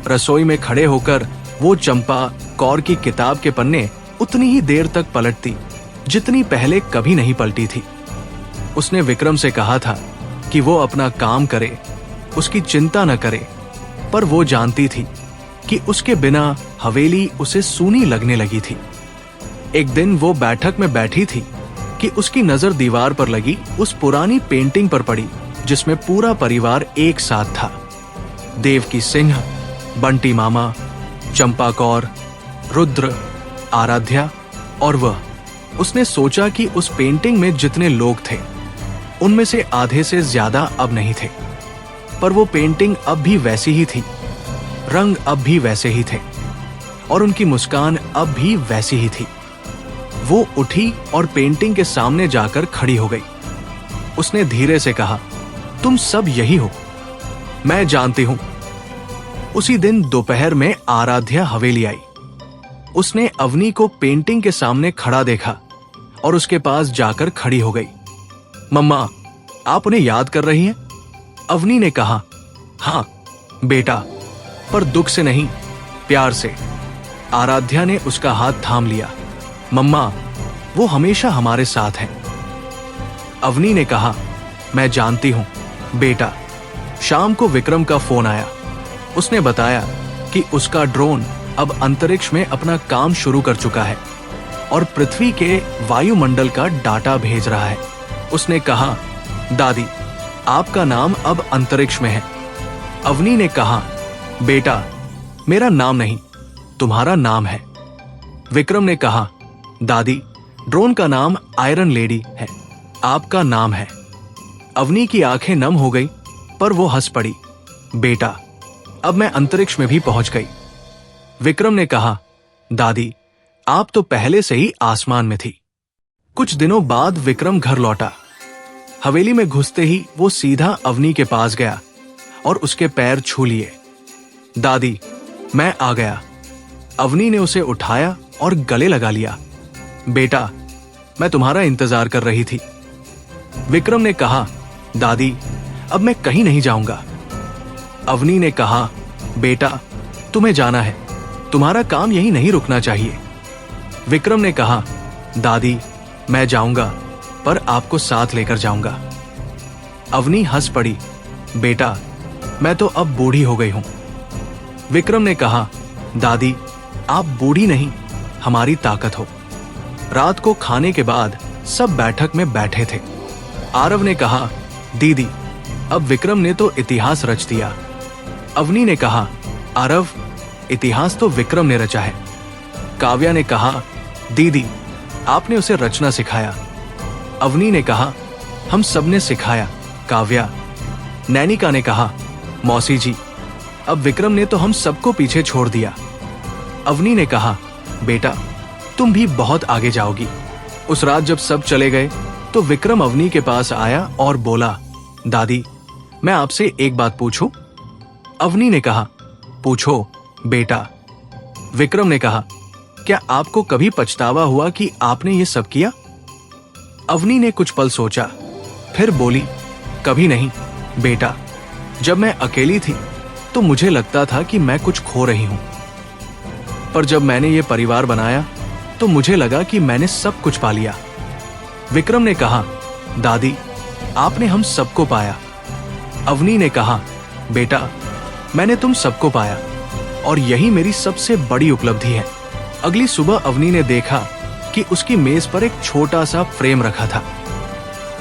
रसोई में खड़े होकर वो चंपा कौर की किताब के पन्ने उतनी ही देर तक पलटती जितनी पहले कभी नहीं पलटी थी। उसने विक्रम से कहा था कि वो अपना काम करे, उसकी चिंता न करे, पर वो जानती थी कि उसके बिना हवेली उसे सूनी लगने लगी थी। एक दिन वो बैठक में बैठी थी कि उसकी नजर दीवार पर लगी उस पुरानी पेंटिंग पर पड़ी जिसमें पूरा परिवार एक साथ था। देवकी सिंह, बंटी मामा, चंपा कौर, रुद्र, आराध्या और वह। उसने सोचा कि उस पेंटिंग में जितने लोग थे उनमें से आधे से ज्यादा अब नहीं थे, पर वो पेंटिंग अब भी वैसी ही थी, रंग अब भी वैसे ही थे और उनकी मुस्कान अब भी वैसी ही थी। वो उठी और पेंटिंग के सामने जाकर खड़ी हो गई। उसने धीरे से कहा, तुम सब यही हो, मैं जानती हूं। उसी दिन दोपहर में आराध्या हवेली आई। उसने अवनी को पेंटिंग के सामने खड़ा देखा और उसके पास जाकर खड़ी हो गई। मम्मा, आप उन्हें याद कर रही हैं? अवनी ने कहा, हाँ बेटा, पर दुख से नहीं, प्यार से। आराध्या ने उसका हाथ थाम लिया। मम्मा, वो हमेशा हमारे साथ हैं। अवनी ने कहा, मैं जानती हूं बेटा। शाम को विक्रम का फोन आया। उसने बताया कि उसका ड्रोन अब अंतरिक्ष में अपना काम शुरू कर चुका है और पृथ्वी के वायुमंडल का डाटा भेज रहा है। उसने कहा, दादी, आपका नाम अब अंतरिक्ष में है। अवनी ने कहा, बेटा, मेरा नाम नहीं, तुम्हारा नाम है। विक्रम ने कहा, दादी, ड्रोन का नाम आयरन लेडी है, आपका नाम है। अवनी की आंखें नम हो गई, पर वो हंस पड़ी। बेटा, अब मैं अंतरिक्ष में भी पहुंच गई। विक्रम ने कहा, दादी, आप तो पहले से ही आसमान में थी। कुछ दिनों बाद विक्रम घर लौटा। हवेली में घुसते ही वो सीधा अवनी के पास गया और उसके पैर छू लिए। दादी, मैं आ गया। अवनी ने उसे उठाया और गले लगा लिया। बेटा, मैं तुम्हारा इंतजार कर रही थी। विक्रम ने कहा, दादी अब मैं कहीं नहीं जाऊंगा। अवनी ने कहा, बेटा तुम्हें जाना है, तुम्हारा काम यहीं नहीं रुकना चाहिए। विक्रम ने कहा, दादी मैं जाऊंगा, पर आपको साथ लेकर जाऊंगा। अवनी हंस पड़ी, बेटा मैं तो अब बूढ़ी हो गई हूं। विक्रम ने कहा, दादी आप बूढ़ी नहीं, हमारी ताकत हो। रात को खाने के बाद सब बैठक में बैठे थे। आरव ने कहा, दीदी अब विक्रम ने तो इतिहास रच दिया। अवनी ने कहा, आरव इतिहास तो विक्रम ने रचा है। काव्या ने कहा, दीदी आपने उसे रचना सिखाया। अवनी ने कहा, हम सबने सिखाया काव्या। नैनिका ने कहा, मौसी जी अब विक्रम ने तो हम सबको पीछे छोड़ दिया। अवनी ने कहा, बेटा तुम भी बहुत आगे जाओगी। उस रात जब सब चले गए तो विक्रम अवनी के पास आया और बोला, दादी मैं आपसे एक बात पूछूं? अवनी ने कहा, पूछो बेटा। विक्रम ने कहा, क्या आपको कभी पछतावा हुआ कि आपने ये सब किया? अवनी ने कुछ पल सोचा, फिर बोली, कभी नहीं बेटा। जब मैं अकेली थी तो मुझे लगता था कि मैं कुछ खो रही हूं, पर जब मैंने ये परिवार बनाया तो मुझे लगा कि मैंने सब कुछ पा लिया। विक्रम ने कहा, दादी आपने हम सबको पाया। अवनी ने कहा, बेटा मैंने तुम सबको पाया और यही मेरी सबसे बड़ी उपलब्धि है। अगली सुबह अवनी ने देखा कि उसकी मेज पर एक छोटा सा फ्रेम रखा था।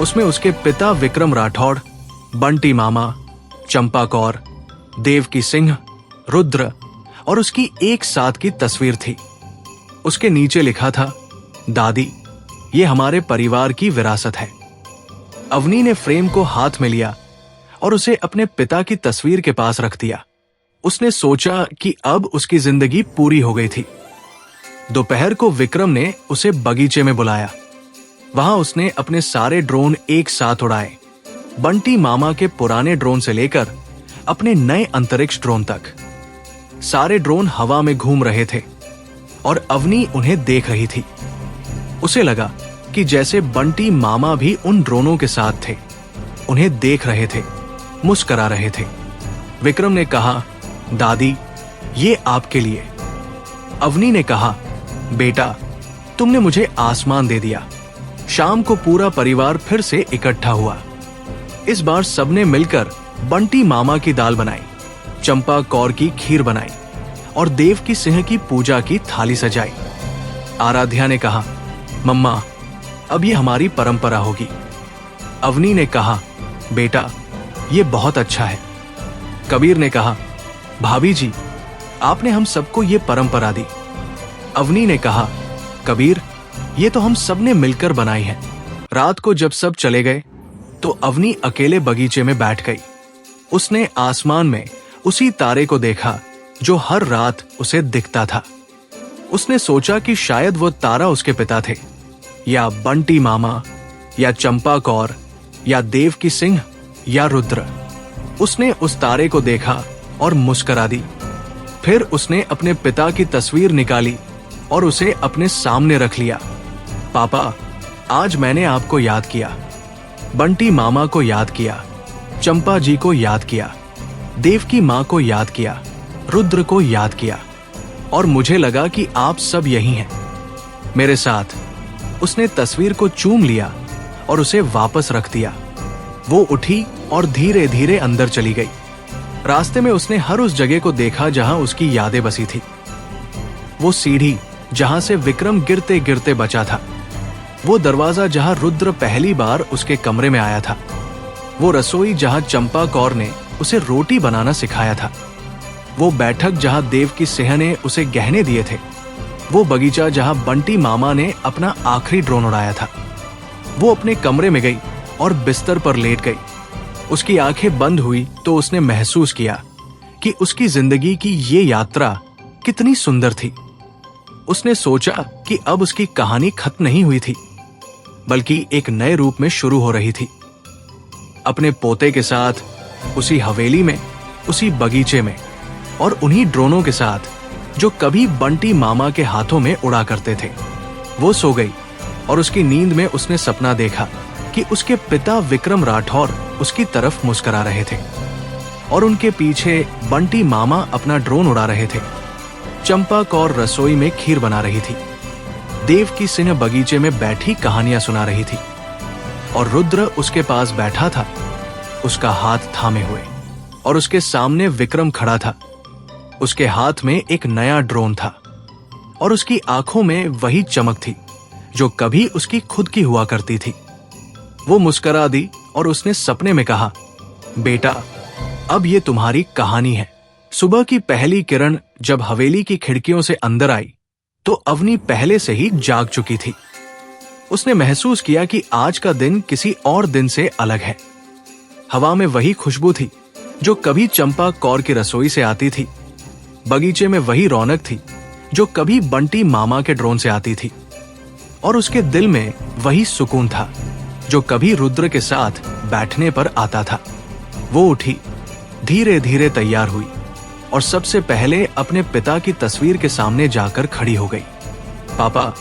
उसमें उसके पिता विक्रम राठौड़, बंटी मामा, चंपा कौर, देवकी सिंह, रुद्र और उसकी एक साथ की तस्वीर थी। उसके नीचे लिखा था, दादी ये हमारे परिवार की विरासत है। अवनी ने फ्रेम को हाथ में लिया और उसे अपने पिता की तस्वीर के पास रख दिया। उसने सोचा कि अब उसकी जिंदगी पूरी हो गई थी। दोपहर को विक्रम ने उसे बगीचे में बुलाया। वहां उसने अपने सारे ड्रोन एक साथ उड़ाए, बंटी मामा के पुराने ड्रोन से लेकर अपने नए अंतरिक्ष ड्रोन तक। सारे ड्रोन हवा में घूम रहे थे और अवनी उन्हें देख रही थी। उसे लगा कि जैसे बंटी मामा भी उन ड्रोनों के साथ थे, उन्हें देख रहे थे, मुस्कुरा रहे थे। विक्रम ने कहा, दादी ये आपके लिए। अवनी ने कहा, बेटा तुमने मुझे आसमान दे दिया। शाम को पूरा परिवार फिर से इकट्ठा हुआ। इस बार सबने मिलकर बंटी मामा की दाल बनाई, चंपा कौर की खीर बनाई और देवकी सिंह की पूजा की थाली सजाई। आराध्या ने कहा, मम्मा अब ये हमारी परंपरा होगी। अवनी ने कहा, बेटा ये बहुत अच्छा है। कबीर ने कहा, भाभी जी आपने हम सबको ये परंपरा दी। अवनी ने कहा, कबीर ये तो हम सबने मिलकर बनाई है। रात को जब सब चले गए तो अवनी अकेले बगीचे में बैठ गई। उसने आसमान में उसी तारे को देखा जो हर रात उसे दिखता था। उसने सोचा कि शायद वो तारा उसके पिता थे, या बंटी मामा, या चंपा कौर, या देवकी सिंह, या रुद्र। उसने उस तारे को देखा और मुस्कुरा दी। फिर उसने अपने पिता की तस्वीर निकाली और उसे अपने सामने रख लिया। पापा आज मैंने आपको याद किया, बंटी मामा को याद किया, चंपा जी को याद किया, देवकी माँ को याद किया, रुद्र को याद किया और मुझे लगा कि आप सब यही हैं मेरे साथ। उसने तस्वीर को चूम लिया और उसे वापस रख दिया। वो उठी और धीरे धीरे अंदर चली गई। रास्ते में उसने हर उस जगह को देखा जहां उसकी यादें बसी थी। वो सीढ़ी जहां से विक्रम गिरते गिरते बचा था, वो दरवाजा जहां रुद्र पहली बार उसके कमरे में आया था, वो रसोई जहां चंपा कौर ने उसे रोटी बनाना सिखाया था, वो बैठक जहां देवकी सिंह ने उसे गहने दिए थे, वो बगीचा जहां बंटी मामा ने अपना आखिरी ड्रोन उड़ाया था। वो अपने कमरे में गई और बिस्तर पर लेट गई। उसकी आंखें बंद हुई तो उसने महसूस किया कि उसकी जिंदगी की ये यात्रा कितनी सुंदर थी। उसने सोचा कि अब उसकी कहानी खत्म नहीं हुई थी, बल्कि एक नए रूप में शुरू हो रही थी। अपने पोते के साथ उसी हवेली में, उसी बगीचे में और उन्हीं ड्रोनों के साथ जो कभी बंटी मामा के हाथों में उड़ा करते थे। वो सो गई और उसकी नींद में उसने सपना देखा कि उसके पिता विक्रम राठौर उसकी तरफ मुस्कुरा रहे थे और उनके पीछे बंटी मामा अपना ड्रोन उड़ा रहे थे। चंपा कौर रसोई में खीर बना रही थी। देवकी सिंह बगीचे में बैठी कहानियां सुना रही थी और रुद्र उसके पास बैठा था, उसका हाथ थामे हुए, और उसके सामने विक्रम खड़ा था। उसके हाथ में एक नया ड्रोन था और उसकी आंखों में वही चमक थी जो कभी उसकी खुद की हुआ करती थी। वो मुस्कुरा दी और उसने सपने में कहा, बेटा, अब ये तुम्हारी कहानी है। सुबह की पहली किरण जब हवेली की खिड़कियों से अंदर आई तो अवनी पहले से ही जाग चुकी थी। उसने महसूस किया कि आज का दिन किसी और दिन से अलग है। हवा में वही खुशबू थी जो कभी चंपा कौर की रसोई से आती थी। बगीचे में वही रौनक थी जो कभी बंटी मामा के ड्रोन से आती थी, और उसके दिल में वही सुकून था जो कभी रुद्र के साथ बैठने पर आता था। वो उठी, धीरे धीरे तैयार हुई और सबसे पहले अपने पिता की तस्वीर के सामने जाकर खड़ी हो गई। पापा,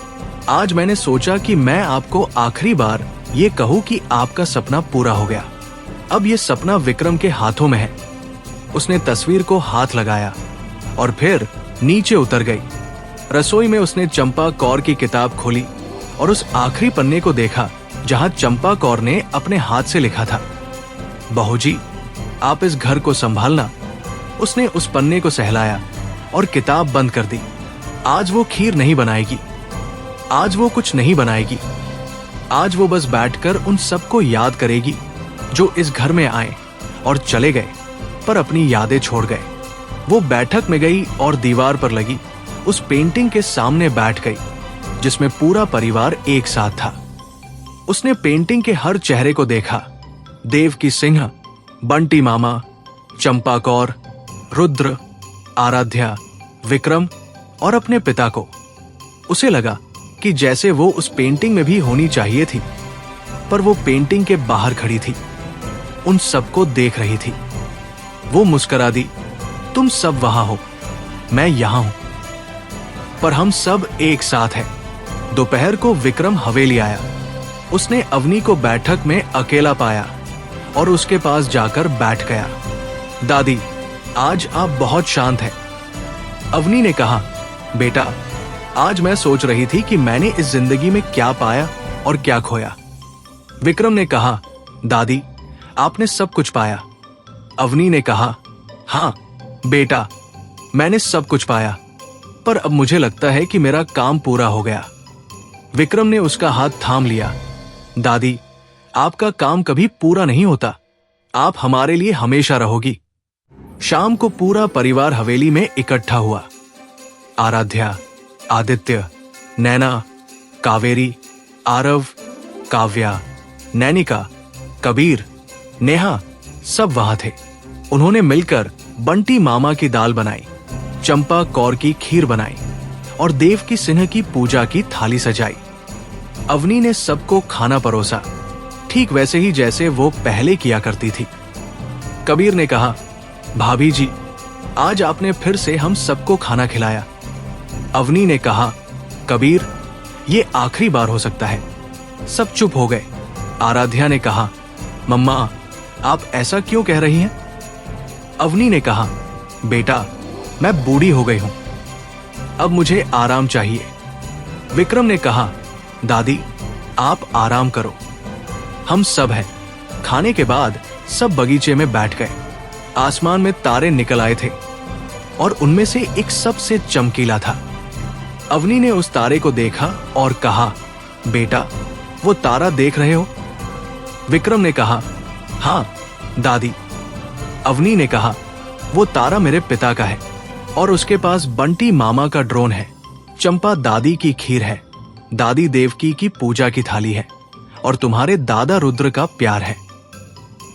आज मैंने सोचा कि मैं आपको आखिरी बार ये कहूं कि आपका सपना पूरा हो गया। अब ये सपना विक्रम के हाथों में है। उसने तस्वीर को हाथ लगाया और फिर नीचे उतर गई। रसोई में उसने चंपा कौर की किताब खोली और उस आखिरी पन्ने को देखा जहां चंपा कौर ने अपने हाथ से लिखा था, बहूजी, आप इस घर को संभालना। उसने उस पन्ने को सहलाया और किताब बंद कर दी। आज वो खीर नहीं बनाएगी, आज वो कुछ नहीं बनाएगी। आज वो बस बैठकर उन सबको याद करेगी जो इस घर में आए और चले गए पर अपनी यादें छोड़ गए। वो बैठक में गई और दीवार पर लगी उस पेंटिंग के सामने बैठ गई जिसमें पूरा परिवार एक साथ था। उसने पेंटिंग के हर चेहरे को देखा, देवकी सिंह, बंटी मामा, चंपा कौर, रुद्र, आराध्या, विक्रम और अपने पिता को। उसे लगा कि जैसे वो उस पेंटिंग में भी होनी चाहिए थी, पर वो पेंटिंग के बाहर खड़ी थी, उन सबको देख रही थी। वो मुस्कुरा दी, तुम सब वहां हो, मैं यहां हूं, पर हम सब एक साथ हैं। दोपहर को विक्रम हवेली आया। उसने अवनी को बैठक में अकेला पाया और उसके पास जाकर बैठ गया। दादी, आज आप बहुत शांत हैं। अवनी ने कहा, बेटा, आज मैं सोच रही थी कि मैंने इस जिंदगी में क्या पाया और क्या खोया। विक्रम ने कहा, दादी, आपने सब कुछ पाया। अवनी ने कहा, हाँ बेटा, मैंने सब कुछ पाया, पर अब मुझे लगता है कि मेरा काम पूरा हो गया। विक्रम ने उसका हाथ थाम लिया। दादी, आपका काम कभी पूरा नहीं होता, आप हमारे लिए हमेशा रहोगी। शाम को पूरा परिवार हवेली में इकट्ठा हुआ। आराध्या, आदित्य, नैना, कावेरी, आरव, काव्या, नैनिका, कबीर, नेहा सब वहां थे। उन्होंने मिलकर बंटी मामा की दाल बनाई, चंपा कौर की खीर बनाई और देवकी सिंह की पूजा की थाली सजाई। अवनी ने सबको खाना परोसा, ठीक वैसे ही जैसे वो पहले किया करती थी। कबीर ने कहा, भाभी जी, आज आपने फिर से हम सबको खाना खिलाया। अवनी ने कहा, कबीर, ये आखिरी बार हो सकता है। सब चुप हो गए। आराध्या ने कहा, मम्मा, आप ऐसा क्यों कह रही हैं? अवनी ने कहा, बेटा, मैं बूढ़ी हो गई हूं, अब मुझे आराम चाहिए। विक्रम ने कहा, दादी, आप आराम करो, हम सब हैं। खाने के बाद सब बगीचे में बैठ गए। आसमान में तारे निकल आए थे और उनमें से एक सबसे चमकीला था। अवनी ने उस तारे को देखा और कहा, बेटा, वो तारा देख रहे हो? विक्रम ने कहा, हाँ दादी। अवनी ने कहा, वो तारा मेरे पिता का है और उसके पास बंटी मामा का ड्रोन है। चंपा दादी की खीर है, दादी देवकी की पूजा की थाली है और तुम्हारे दादा रुद्र का प्यार है।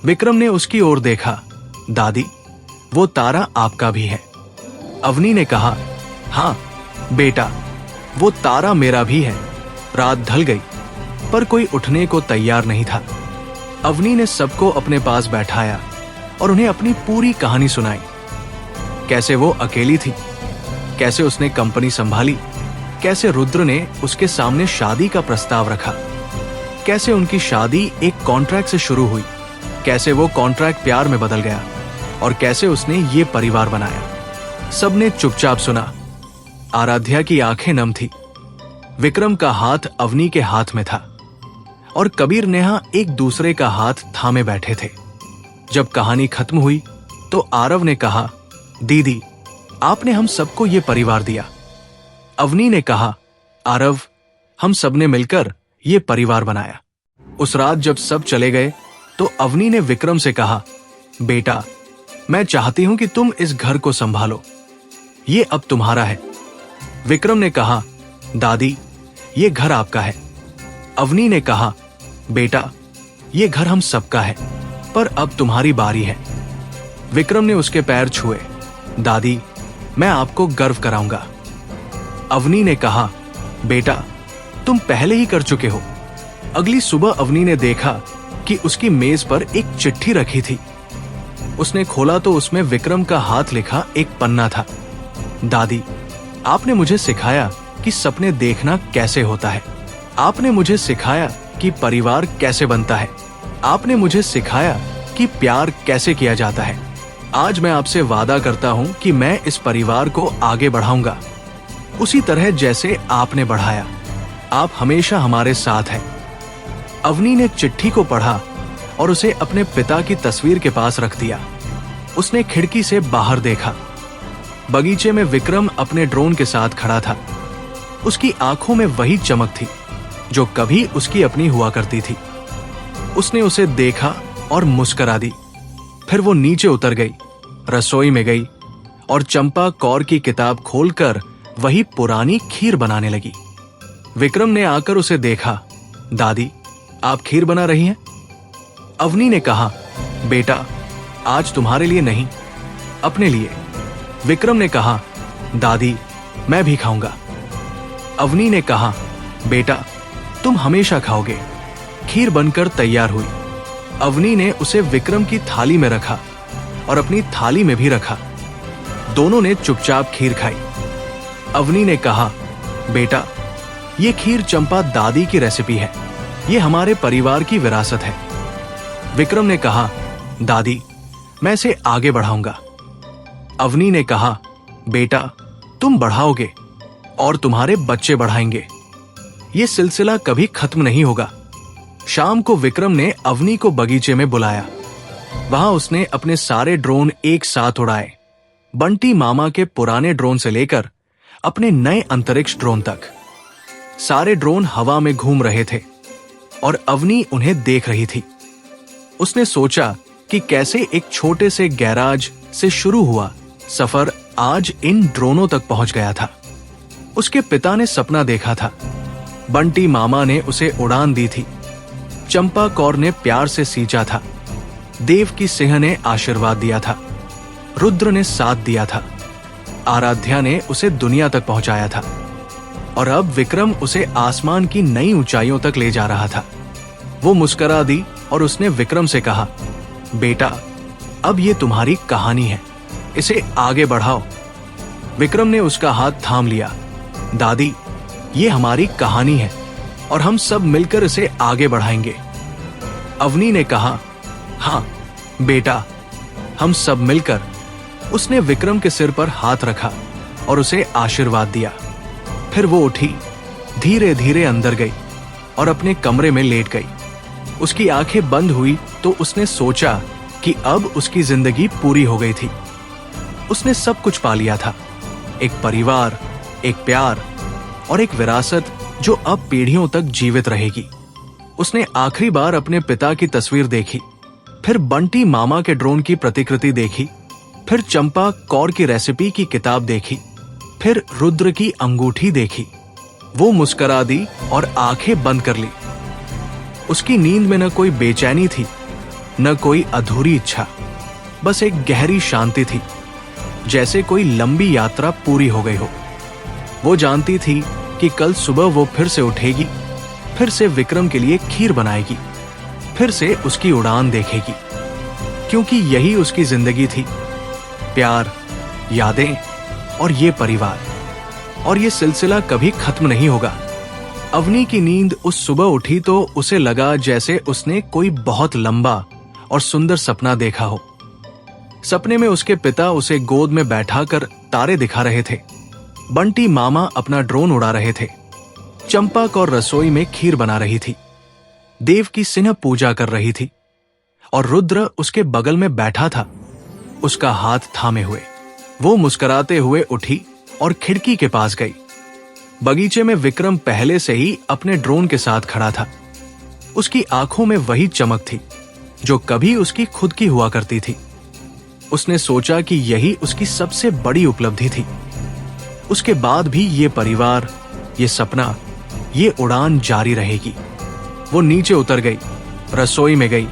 विक्रम ने उसकी ओर देखा, दादी, वो तारा आपका भी है। अवनी ने कहा, हाँ बेटा, वो तारा मेरा भी है। रात ढल गई पर कोई उठने को तैयार नहीं था। अवनी ने सबको अपने पास बैठाया और उन्हें अपनी पूरी कहानी सुनाई। कैसे वो अकेली थी, कैसे उसने कंपनी संभाली, कैसे रुद्र ने उसके सामने शादी का प्रस्ताव रखा, कैसे उनकी शादी एक कॉन्ट्रैक्ट से शुरू हुई, कैसे वो कॉन्ट्रैक्ट प्यार में बदल गया और कैसे उसने ये परिवार बनाया। सबने चुपचाप सुना। आराध्या की आंखें नम थी। विक्रम का हाथ अवनी के हाथ में था और कबीर नेहा एक दूसरे का हाथ थामे बैठे थे। जब कहानी खत्म हुई तो आरव ने कहा, दीदी, आपने हम सबको ये परिवार दिया। अवनी ने कहा, आरव, हम सबने मिलकर ये परिवार बनाया। उस रात जब सब चले गए तो अवनी ने विक्रम से कहा, बेटा, मैं चाहती हूं कि तुम इस घर को संभालो, ये अब तुम्हारा है। विक्रम ने कहा, दादी, ये घर आपका है। अवनी ने कहा, बेटा, ये घर हम सबका है, पर अब तुम्हारी बारी है। विक्रम ने उसके पैर छुए। दादी, मैं आपको गर्व कराऊंगा। अवनी ने कहा, बेटा, तुम पहले ही कर चुके हो। अगली सुबह अवनी ने देखा कि उसकी मेज पर एक चिट्ठी रखी थी। उसने खोला तो उसमें विक्रम का हाथ लिखा एक पन्ना था। दादी, आपने मुझे सिखाया कि सपने देखना कैसे होता है। आपने मुझे सिखाया कि परिवार कैसे बनता है। आपने मुझे सिखाया कि प्यार कैसे किया जाता है। आज मैं आपसे वादा करता हूं कि मैं इस परिवार को आगे बढ़ाऊंगा, उसी तरह जैसे आपने बढ़ाया। आप हमेशा हमारे साथ हैं। अवनी ने चिट्ठी को पढ़ा और उसे अपने पिता की तस्वीर के पास रख दिया। उसने खिड़की से बाहर देखा। बगीचे में विक्रम अपने ड्रोन के साथ खड़ा था। उसकी आंखों में वही चमक थी जो कभी उसकी अपनी हुआ करती थी। उसने उसे देखा और मुस्कुरा दी। फिर वो नीचे उतर गई, रसोई में गई और चंपा कौर की किताब खोलकर वही पुरानी खीर बनाने लगी। विक्रम ने आकर उसे देखा। दादी, आप खीर बना रही हैं? अवनी ने कहा, बेटा, आज तुम्हारे लिए नहीं, अपने लिए। विक्रम ने कहा, दादी, मैं भी खाऊंगा। अवनी ने कहा, बेटा, तुम हमेशा खाओगे। खीर बनकर तैयार हुई। अवनी ने उसे विक्रम की थाली में रखा और अपनी थाली में भी रखा। दोनों ने चुपचाप खीर खाई। अवनी ने कहा, बेटा, ये खीर चंपा दादी की रेसिपी है, ये हमारे परिवार की विरासत है। विक्रम ने कहा, दादी, मैं इसे आगे बढ़ाऊंगा। अवनी ने कहा, बेटा, तुम बढ़ाओगे और तुम्हारे बच्चे बढ़ाएंगे। ये सिलसिला कभी खत्म नहीं होगा। शाम को विक्रम ने अवनी को बगीचे में बुलाया। वहां उसने अपने सारे ड्रोन एक साथ उड़ाए, बंटी मामा के पुराने ड्रोन से लेकर अपने नए अंतरिक्ष ड्रोन तक। सारे ड्रोन हवा में घूम रहे थे और अवनी उन्हें देख रही थी। उसने सोचा कि कैसे एक छोटे से गैराज से शुरू हुआ सफर आज इन ड्रोनों तक पहुंच गया था। उसके पिता ने सपना देखा था। बंटी मामा ने उसे उड़ान दी थी। चंपा कौर ने प्यार से सींचा था। देव की सिंह ने आशीर्वाद दिया था। रुद्र ने साथ दिया था। आराध्या ने उसे दुनिया तक पहुंचाया था और अब विक्रम उसे आसमान की नई ऊंचाइयों तक ले जा रहा था। वो मुस्कुरा दी और उसने विक्रम से कहा, बेटा, अब ये तुम्हारी कहानी है, इसे आगे बढ़ाओ। विक्रम ने उसका हाथ थाम लिया। दादी, ये हमारी कहानी है और हम सब मिलकर इसे आगे बढ़ाएंगे। अवनी ने कहा, हाँ बेटा, हम सब मिलकर। उसने विक्रम के सिर पर हाथ रखा और उसे आशीर्वाद दिया। फिर वो उठी, धीरे धीरे अंदर गई और अपने कमरे में लेट गई। उसकी आंखें बंद हुई तो उसने सोचा कि अब उसकी जिंदगी पूरी हो गई थी। उसने सब कुछ पा लिया था, एक परिवार, एक प्यार और एक विरासत जो अब पीढ़ियों तक जीवित रहेगी। उसने आखिरी बार अपने पिता की तस्वीर देखी, फिर बंटी मामा के ड्रोन की प्रतिकृति देखी, फिर चंपा कौर की रेसिपी की किताब देखी, फिर रुद्र की अंगूठी देखी। वो मुस्कुरा दी और आंखें बंद कर ली। उसकी नींद में न कोई बेचैनी थी, न कोई अधूरी इच्छा, बस एक गहरी शांति थी, जैसे कोई लंबी यात्रा पूरी हो गई हो। वो जानती थी कि कल सुबह वो फिर से उठेगी, फिर से विक्रम के लिए खीर बनाएगी, फिर से उसकी उड़ान देखेगी, क्योंकि यही उसकी जिंदगी थी, प्यार, यादें और ये परिवार। और ये सिलसिला कभी खत्म नहीं होगा। अवनी की नींद उस सुबह उठी तो उसे लगा जैसे उसने कोई बहुत लंबा और सुंदर सपना देखा हो। सपने में उसके पिता उसे गोद में बैठाकर तारे दिखा रहे थे। बंटी मामा अपना ड्रोन उड़ा रहे थे। चंपक और रसोई में खीर बना रही थी। देव की सिन्ह पूजा कर रही थी और रुद्र उसके बगल में बैठा था, उसका हाथ थामे हुए। वो मुस्कुराते हुए उठी और खिड़की के पास गई। बगीचे में विक्रम पहले से ही अपने ड्रोन के साथ खड़ा था। उसकी आंखों में वही चमक थी जो कभी उसकी खुद की हुआ करती थी। उसने सोचा कि यही उसकी सबसे बड़ी उपलब्धि थी। उसके बाद भी ये परिवार, ये सपना, ये उड़ान जारी रहेगी। वो नीचे उतर गई, रसोई में गई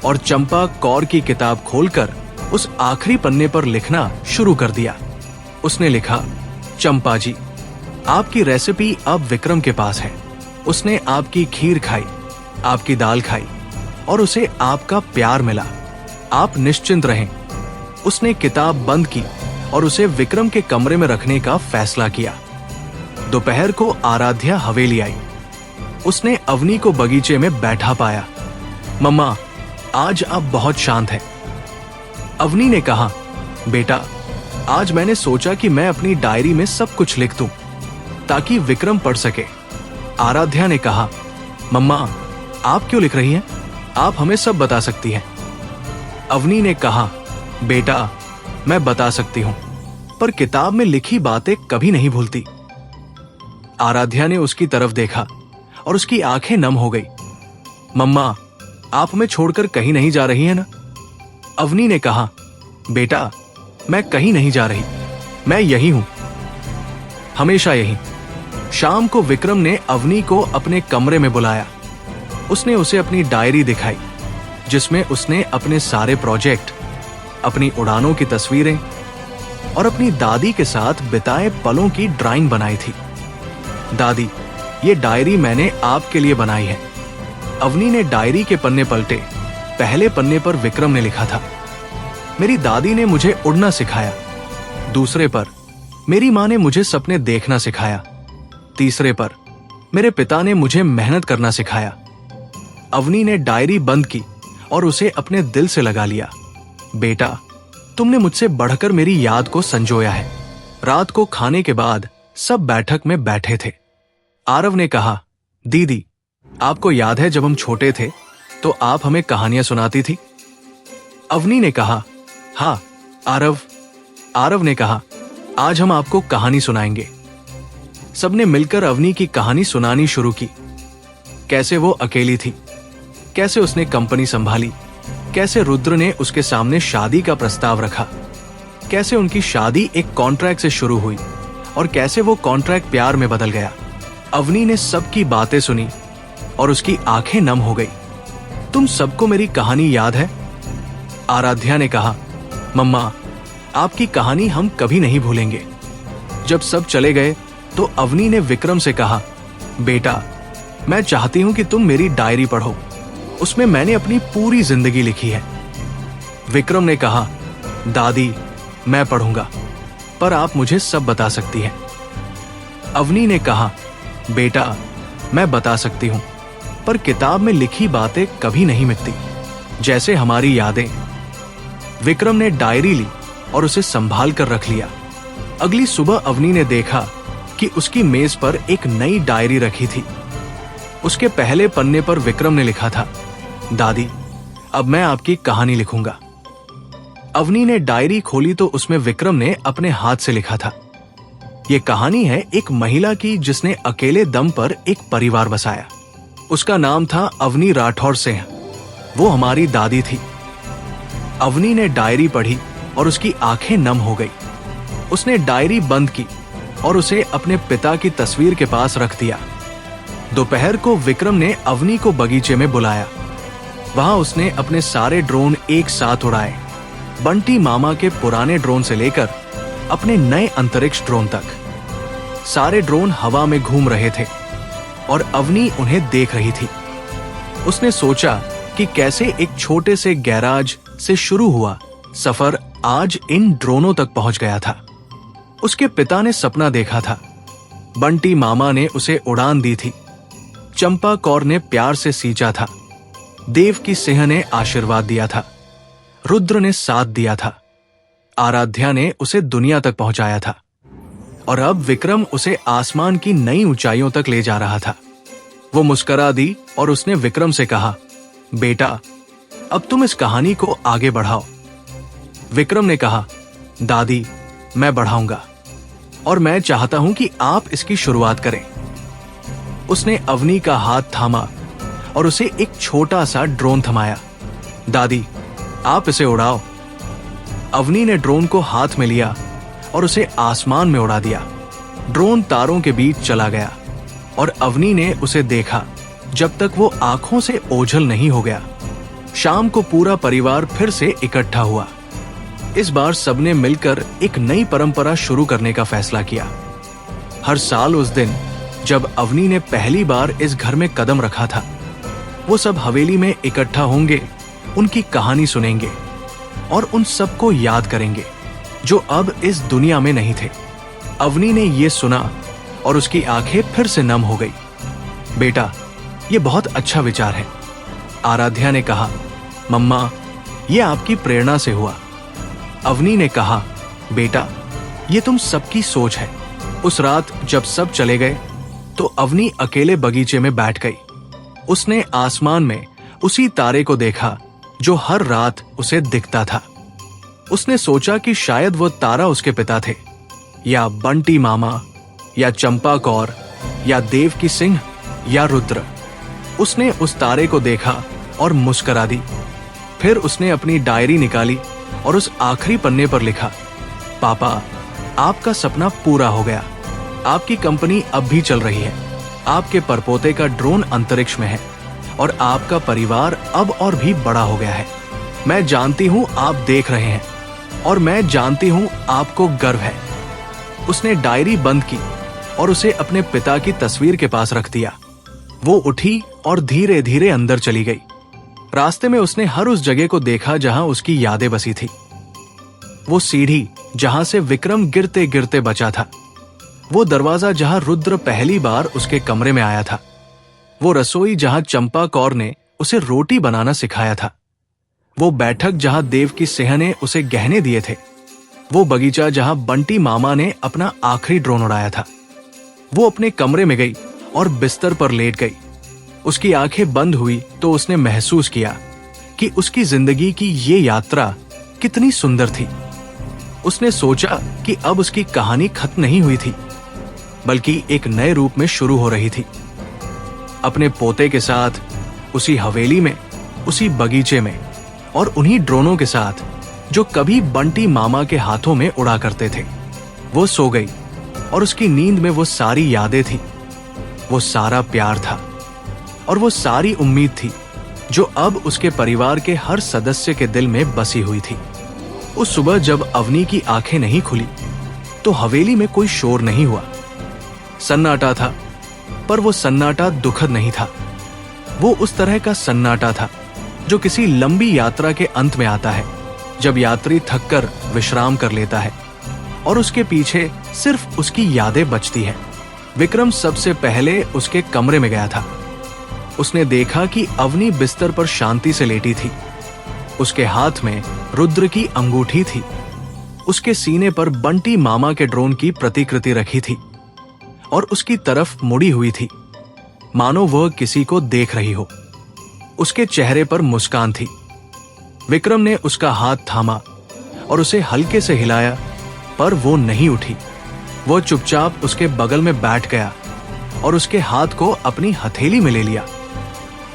और चंपा कौर की किताब खोलकर उस आखिरी पन्ने पर लिखना शुरू कर दिया। उसने लिखा, चंपा जी, आपकी रेसिपी अब विक्रम के पास है। उसने आपकी खीर खाई, आपकी दाल खाई और उसे आपका प्यार मिला। आप निश्चिंत रहें। उसने किताब बंद की और उसे विक्रम के कमरे में रखने का फैसला किया। दोपहर को आराध्या हवेली आई। उसने अवनी को बगीचे में बैठा पाया। मम्मा, आज आप बहुत शांत हैं। अवनी ने कहा, बेटा, आज मैंने सोचा कि मैं अपनी डायरी में सब कुछ लिख दूं ताकि विक्रम पढ़ सके। आराध्या ने कहा, मम्मा, आप क्यों लिख रही हैं? आप हमें सब बता सकती हैं। अवनी ने कहा, बेटा, मैं बता सकती हूं, पर किताब में लिखी बातें कभी नहीं भूलती। आराध्या ने उसकी तरफ देखा और उसकी आंखें नम हो गई। मम्मा, आप हमें छोड़कर कहीं नहीं जा रही हैं ना? अवनी ने कहा, बेटा, मैं कहीं नहीं जा रही, मैं यही हूं, हमेशा यही। शाम को विक्रम ने अवनी को अपने कमरे में बुलाया। उसने उसे अपनी डायरी दिखाई जिसमें उसने अपने सारे प्रोजेक्ट, अपनी उड़ानों की तस्वीरें और अपनी दादी के साथ बिताए पलों की ड्राइंग बनाई थी। दादी, ये डायरी मैंने आपके लिए बनाई है। अवनी ने डायरी के पन्ने पलटे। पहले पन्ने पर विक्रम ने लिखा था, मेरी दादी ने मुझे उड़ना सिखाया। दूसरे पर मेरी मां ने मुझे सपने देखना सिखाया। तीसरे पर मेरे पिता ने मुझे मेहनत करना सिखाया। अवनी ने डायरी बंद की और उसे अपने दिल से लगा लिया। बेटा, तुमने मुझसे बढ़कर मेरी याद को संजोया है। रात को खाने के बाद सब बैठक में बैठे थे। आरव ने कहा, दीदी, आपको याद है जब हम छोटे थे तो आप हमें कहानियां सुनाती थी? अवनी ने कहा, हाँ आरव। आरव ने कहा, आज हम आपको कहानी सुनाएंगे। सबने मिलकर अवनी की कहानी सुनानी शुरू की। कैसे वो अकेली थी, कैसे उसने कंपनी संभाली, कैसे रुद्र ने उसके सामने शादी का प्रस्ताव रखा, कैसे उनकी शादी एक कॉन्ट्रैक्ट से शुरू हुई और कैसे वो कॉन्ट्रैक्ट प्यार में बदल गया। अवनी ने सबकी बातें सुनी और उसकी आंखें नम हो गई। तुम सबको मेरी कहानी याद है? आराध्या ने कहा, मम्मा, आपकी कहानी हम कभी नहीं भूलेंगे। जब सब चले गए तो अवनी ने विक्रम से कहा, बेटा, मैं चाहती हूं कि तुम मेरी डायरी पढ़ो। उसमें मैंने अपनी पूरी जिंदगी लिखी है। विक्रम ने कहा, दादी, मैं पढ़ूंगा, पर आप मुझे सब बता सकती हैं। अवनी ने कहा, बेटा, मैं बता सकती हूं, पर किताब में लिखी बातें कभी नहीं मिटती, जैसे हमारी यादें। विक्रम ने डायरी ली और उसे संभाल कर रख लिया। अगली सुबह अवनी ने देखा कि उसकी मेज पर एक नई डायरी रखी थी। उसके पहले पन्ने पर विक्रम ने लिखा था, दादी, अब मैं आपकी कहानी लिखूंगा। अवनी ने डायरी खोली तो उसमें विक्रम ने अपने हाथ से लिखा था, यह कहानी है एक महिला की जिसने अकेले दम पर एक परिवार बसाया। उसका नाम था अवनी राठौर सिंह। वो हमारी दादी थी। अवनी ने डायरी पढ़ी और उसकी आंखें नम हो गई। उसने डायरी बंद की और उसे अपने पिता की तस्वीर के पास रख दिया। दोपहर को विक्रम ने अवनी को बगीचे में बुलाया। वहां उसने अपने सारे ड्रोन एक साथ उड़ाए, बंटी मामा के पुराने ड्रोन से लेकर अपने नए अंतरिक्ष ड्रोन तक। सारे ड्रोन हवा में घूम रहे थे और अवनी उन्हें देख रही थी। उसने सोचा कि कैसे एक छोटे से गैराज से शुरू हुआ सफर आज इन ड्रोनों तक पहुंच गया था। उसके पिता ने सपना देखा था। बंटी मामा ने उसे उड़ान दी थी चंपा कौर ने प्यार से सींचा था, देव की सिंह ने आशीर्वाद दिया था, रुद्र ने साथ दिया था, आराध्या ने उसे दुनिया तक पहुंचाया था और अब विक्रम उसे आसमान की नई ऊंचाइयों तक ले जा रहा था। वो मुस्कुरा दी और उसने विक्रम से कहा, बेटा अब तुम इस कहानी को आगे बढ़ाओ। विक्रम ने कहा, दादी मैं बढ़ाऊंगा और मैं चाहता हूं कि आप इसकी शुरुआत करें। उसने अवनी का हाथ थामा और उसे एक छोटा सा ड्रोन थमाया। दादी आप इसे उड़ाओ। अवनी ने ड्रोन को हाथ में लिया और उसे आसमान में उड़ा दिया। ड्रोन तारों के बीच चला गया और अवनी ने उसे देखा जब तक वो आंखों से ओझल नहीं हो गया। शाम को पूरा परिवार फिर से इकट्ठा हुआ। इस बार सबने मिलकर एक नई परंपरा शुरू करने का फैसला किया। हर साल उस दिन जब अवनी ने पहली बार इस घर में कदम रखा था, वो सब हवेली में इकट्ठा होंगे, उनकी कहानी सुनेंगे और उन सबको याद करेंगे जो अब इस दुनिया में नहीं थे। अवनी ने ये सुना और उसकी आंखें फिर से नम हो गई। बेटा ये बहुत अच्छा विचार है। आराध्या ने कहा, मम्मा ये आपकी प्रेरणा से हुआ। अवनी ने कहा, बेटा ये तुम सबकी सोच है। उस रात जब सब चले गए तो अवनी अकेले बगीचे में बैठ गई। उसने आसमान में उसी तारे को देखा जो हर रात उसे दिखता था। उसने सोचा कि शायद वो तारा उसके पिता थे, या बंटी मामा, या चंपा कौर, या देव की सिंह, या रुद्र। उसने उस तारे को देखा और मुस्कुरा दी। फिर उसने अपनी डायरी निकाली और उस आखिरी पन्ने पर लिखा, पापा आपका सपना पूरा हो गया। आपकी कंपनी अब भी चल रही है। आपके परपोते का ड्रोन अंतरिक्ष में है और आपका परिवार अब और भी बड़ा हो गया है। मैं जानती हूँ आप देख रहे हैं और मैं जानती हूँ आपको गर्व है। उसने डायरी बंद की और उसे अपने पिता की तस्वीर के पास रख दिया। वो उठी और धीरे धीरे अंदर चली गई। रास्ते में उसने हर उस जगह को देखा जहां उसकी यादें बसी थी। वो सीढ़ी जहां से विक्रम गिरते गिरते बचा था, वो दरवाजा जहां रुद्र पहली बार उसके कमरे में आया था, वो रसोई जहां चंपा कौर ने उसे रोटी बनाना सिखाया था, वो बैठक जहां देव की सिंह ने उसे गहने दिए थे, वो बगीचा जहां बंटी मामा ने अपना आखिरी ड्रोन उड़ाया था। वो अपने कमरे में गई और बिस्तर पर लेट गई। उसकी आंखें बंद हुई तो उसने महसूस किया कि उसकी जिंदगी की ये यात्रा कितनी सुंदर थी। उसने सोचा कि अब उसकी कहानी खत्म नहीं हुई थी, बल्कि एक नए रूप में शुरू हो रही थी। अपने पोते के साथ, उसी हवेली में, उसी बगीचे में और उन्हीं ड्रोनों के साथ जो कभी बंटी मामा के हाथों में उड़ा करते थे। वो सो गई और उसकी नींद में वो सारी यादें थी, वो सारा प्यार था और वो सारी उम्मीद थी जो अब उसके परिवार के हर सदस्य के दिल में बसी हुई थी। उस सुबह जब अवनी की आंखें नहीं खुली तो हवेली में कोई शोर नहीं हुआ। सन्नाटा था, पर वो सन्नाटा दुखद नहीं था। वो उस तरह का सन्नाटा था जो किसी लंबी यात्रा के अंत में आता है, जब यात्री थककर विश्राम कर लेता है और उसके पीछे सिर्फ उसकी यादें बचती हैं। विक्रम सबसे पहले उसके कमरे में गया था। उसने देखा कि अवनी बिस्तर पर शांति से लेटी थी। उसके हाथ में रुद्र की अंगूठी थी। उसके सीने पर बंटी मामा के ड्रोन की प्रतिकृति रखी थी और उसकी तरफ मुड़ी हुई थी, मानो वह किसी को देख रही हो। उसके चेहरे पर मुस्कान थी। विक्रम ने उसका हाथ थामा और उसे हल्के से हिलाया, पर वो नहीं उठी। वो चुपचाप उसके बगल में बैठ गया और उसके हाथ को अपनी हथेली में ले लिया।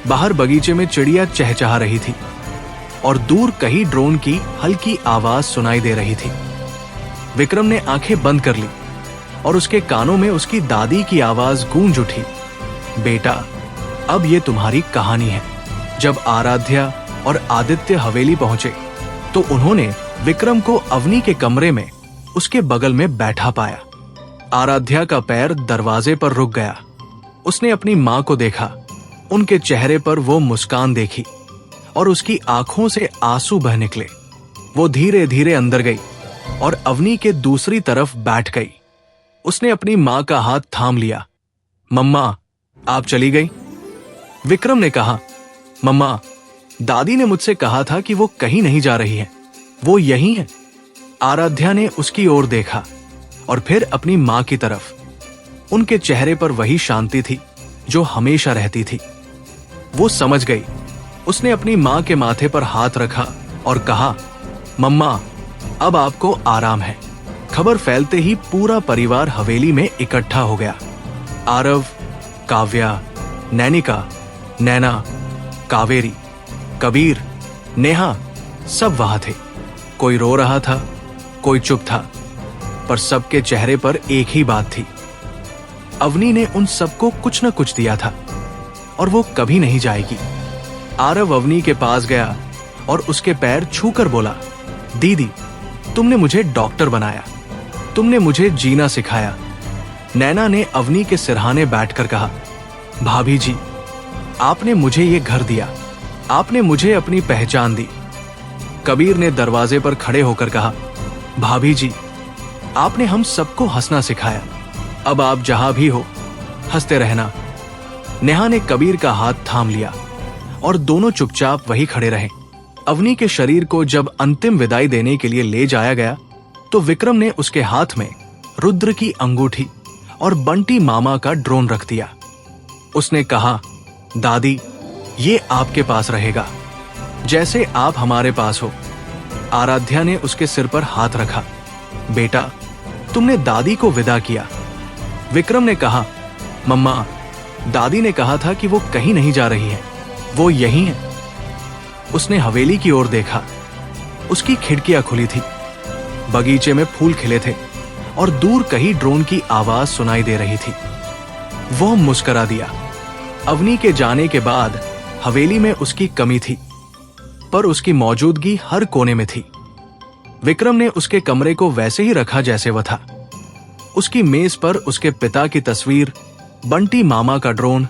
बाहर बगीचे में चिड़िया चहचहा रही थी और दूर कहीं ड्रोन की हल्की आवाज सुनाई दे रही थी। विक्रम ने आंखें बंद कर ली और उसके कानों में उसकी दादी की आवाज गूंज उठी, बेटा अब ये तुम्हारी कहानी है। जब आराध्या और आदित्य हवेली पहुंचे तो उन्होंने विक्रम को अवनी के कमरे में उसके बगल में बैठा पाया। आराध्या का पैर दरवाजे पर रुक गया। उसने अपनी मां को देखा, उनके चेहरे पर वो मुस्कान देखी और उसकी आंखों से आंसू बह निकले। वो धीरे धीरे अंदर गई और अवनी के दूसरी तरफ बैठ गई। उसने अपनी मां का हाथ थाम लिया। मम्मा आप चली गई, विक्रम ने कहा, मम्मा, दादी ने मुझसे कहा था कि वो कहीं नहीं जा रही है, वो यहीं है। आराध्या ने उसकी ओर देखा और फिर अपनी मां की तरफ। उनके चेहरे पर वही शांति थी जो हमेशा रहती थी। वो समझ गई। उसने अपनी मां के माथे पर हाथ रखा और कहा, मम्मा, अब आपको आराम है। खबर फैलते ही पूरा परिवार हवेली में इकट्ठा हो गया। आरव, काव्या, नैनिका, नैना, कावेरी, कबीर, नेहा सब वहां थे। कोई रो रहा था, कोई चुप था, पर सबके चेहरे पर एक ही बात थी। अवनी ने उन सबको कुछ न कुछ दिया था और वो कभी नहीं जाएगी। आरव अवनी के पास गया और उसके पैर छूकर बोला, दीदी, तुमने मुझे डॉक्टर बनाया, तुमने मुझे जीना सिखाया। नैना ने अवनी के सिरहाने बैठकर कहा, भाभी जी, आपने मुझे ये घर दिया, आपने मुझे अपनी पहचान दी। कबीर ने दरवाजे पर खड़े होकर कहा, भाभी जी, आपने हम सबको हंसना सिखाया, अब आप जहां भी हो हंसते रहना। नेहा ने कबीर का हाथ थाम लिया और दोनों चुपचाप वही खड़े रहे। अवनी के शरीर को जब अंतिम विदाई देने के लिए ले जाया गया तो विक्रम ने उसके हाथ में रुद्र की अंगूठी और बंटी मामा का ड्रोन रख दिया। उसने कहा, दादी, ये आपके पास रहेगा, जैसे आप हमारे पास हो। आराध्या ने उसके सिर पर हाथ रखा, बेटा, तुमने दादी को विदा किया। विक्रम ने कहा, मम्मा, दादी ने कहा था कि वो कहीं नहीं जा रही है, वो यहीं है। उसने हवेली की ओर देखा। उसकी खिड़कियां खुली थी, बगीचे में फूल खिले थे और दूर कहीं ड्रोन की आवाज सुनाई दे रही थी। वो मुस्कुरा दिया। अवनी के जाने के बाद हवेली में उसकी कमी थी, पर उसकी मौजूदगी हर कोने में थी। विक्रम ने उसके कमरे को वैसे ही रखा जैसे वह था। उसकी मेज पर उसके पिता की तस्वीर, बंटी मामा का ड्रोन,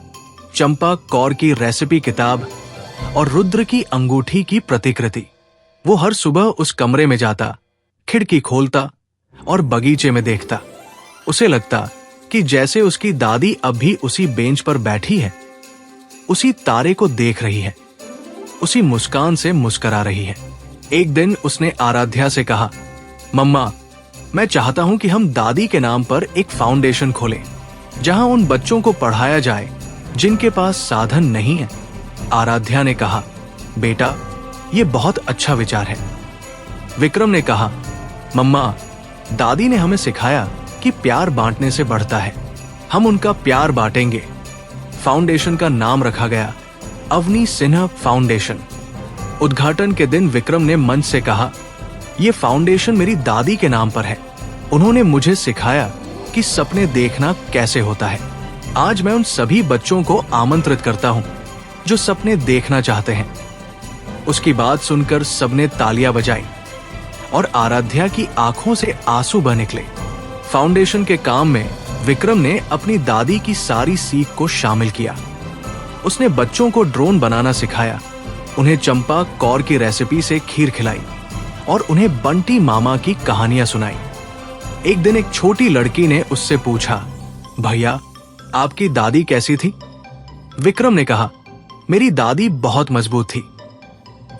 चंपा कौर की रेसिपी किताब और रुद्र की अंगूठी की प्रतिकृति। वो हर सुबह उस कमरे में जाता, खिड़की खोलता और बगीचे में देखता। उसे लगता कि जैसे उसकी दादी अब भी उसी बेंच पर बैठी है, उसी तारे को देख रही है, उसी मुस्कान से मुस्करा रही है। एक दिन उसने आराध्या से कहा, मम्मा, मैं चाहता हूं कि हम दादी के नाम पर एक फाउंडेशन खोलें, जहां उन बच्चों को पढ़ाया जाए जिनके पास साधन नहीं है। आराध्या ने कहा, बेटा, ये बहुत अच्छा विचार है। विक्रम ने कहा, मम्मा, दादी ने हमें सिखाया कि प्यार बांटने से बढ़ता है, हम उनका प्यार बांटेंगे। फाउंडेशन का नाम रखा गया अवनी सिन्हा फाउंडेशन। उद्घाटन के दिन विक्रम ने मंच से कहा, यह फाउंडेशन मेरी दादी के नाम पर है। उन्होंने मुझे सिखाया कि सपने देखना कैसे होता है। आज मैं उन सभी बच्चों को आमंत्रित करता हूं जो सपने देखना चाहते हैं। उसकी बात सुनकर सबने तालियां बजाई और आराध्या की आंखों से आंसू बह निकले। फाउंडेशन के काम में विक्रम ने अपनी दादी की सारी सीख को शामिल किया। उसने बच्चों को ड्रोन बनाना सिखाया, उन्हें चंपा कौर की रेसिपी से खीर खिलाई और उन्हें बंटी मामा की कहानियां सुनाई। एक दिन एक छोटी लड़की ने उससे पूछा, भैया, आपकी दादी कैसी थी? विक्रम ने कहा, मेरी दादी बहुत मजबूत थी।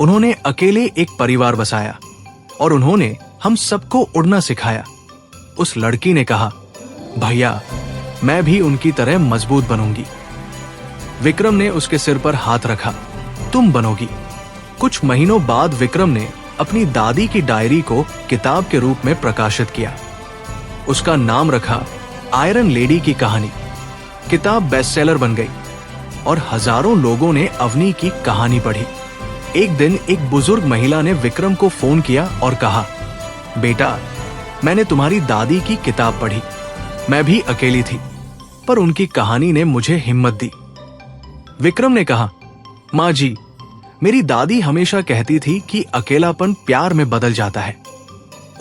उन्होंने अकेले एक परिवार बसाया और उन्होंने हम सबको उड़ना सिखाया। उस लड़की ने कहा, भैया, मैं भी उनकी तरह मजबूत बनूंगी। विक्रम ने उसके सिर पर हाथ रखा, तुम बनोगी। कुछ महीनों बाद विक्रम ने अपनी दादी की डायरी को किताब के रूप में प्रकाशित किया। उसका नाम रखा आयरन लेडी की कहानी। किताब बेस्टसेलर बन गई और हजारों लोगों ने अवनी की कहानी पढ़ी। एक दिन एक बुजुर्ग महिला ने विक्रम को फोन किया और कहा, बेटा, मैंने तुम्हारी दादी की किताब पढ़ी। मैं भी अकेली थी, पर उनकी कहानी ने मुझे हिम्मत दी। विक्रम ने कहा, माँ जी, मेरी दादी हमेशा कहती थी कि अकेलापन प्यार में बदल जाता है।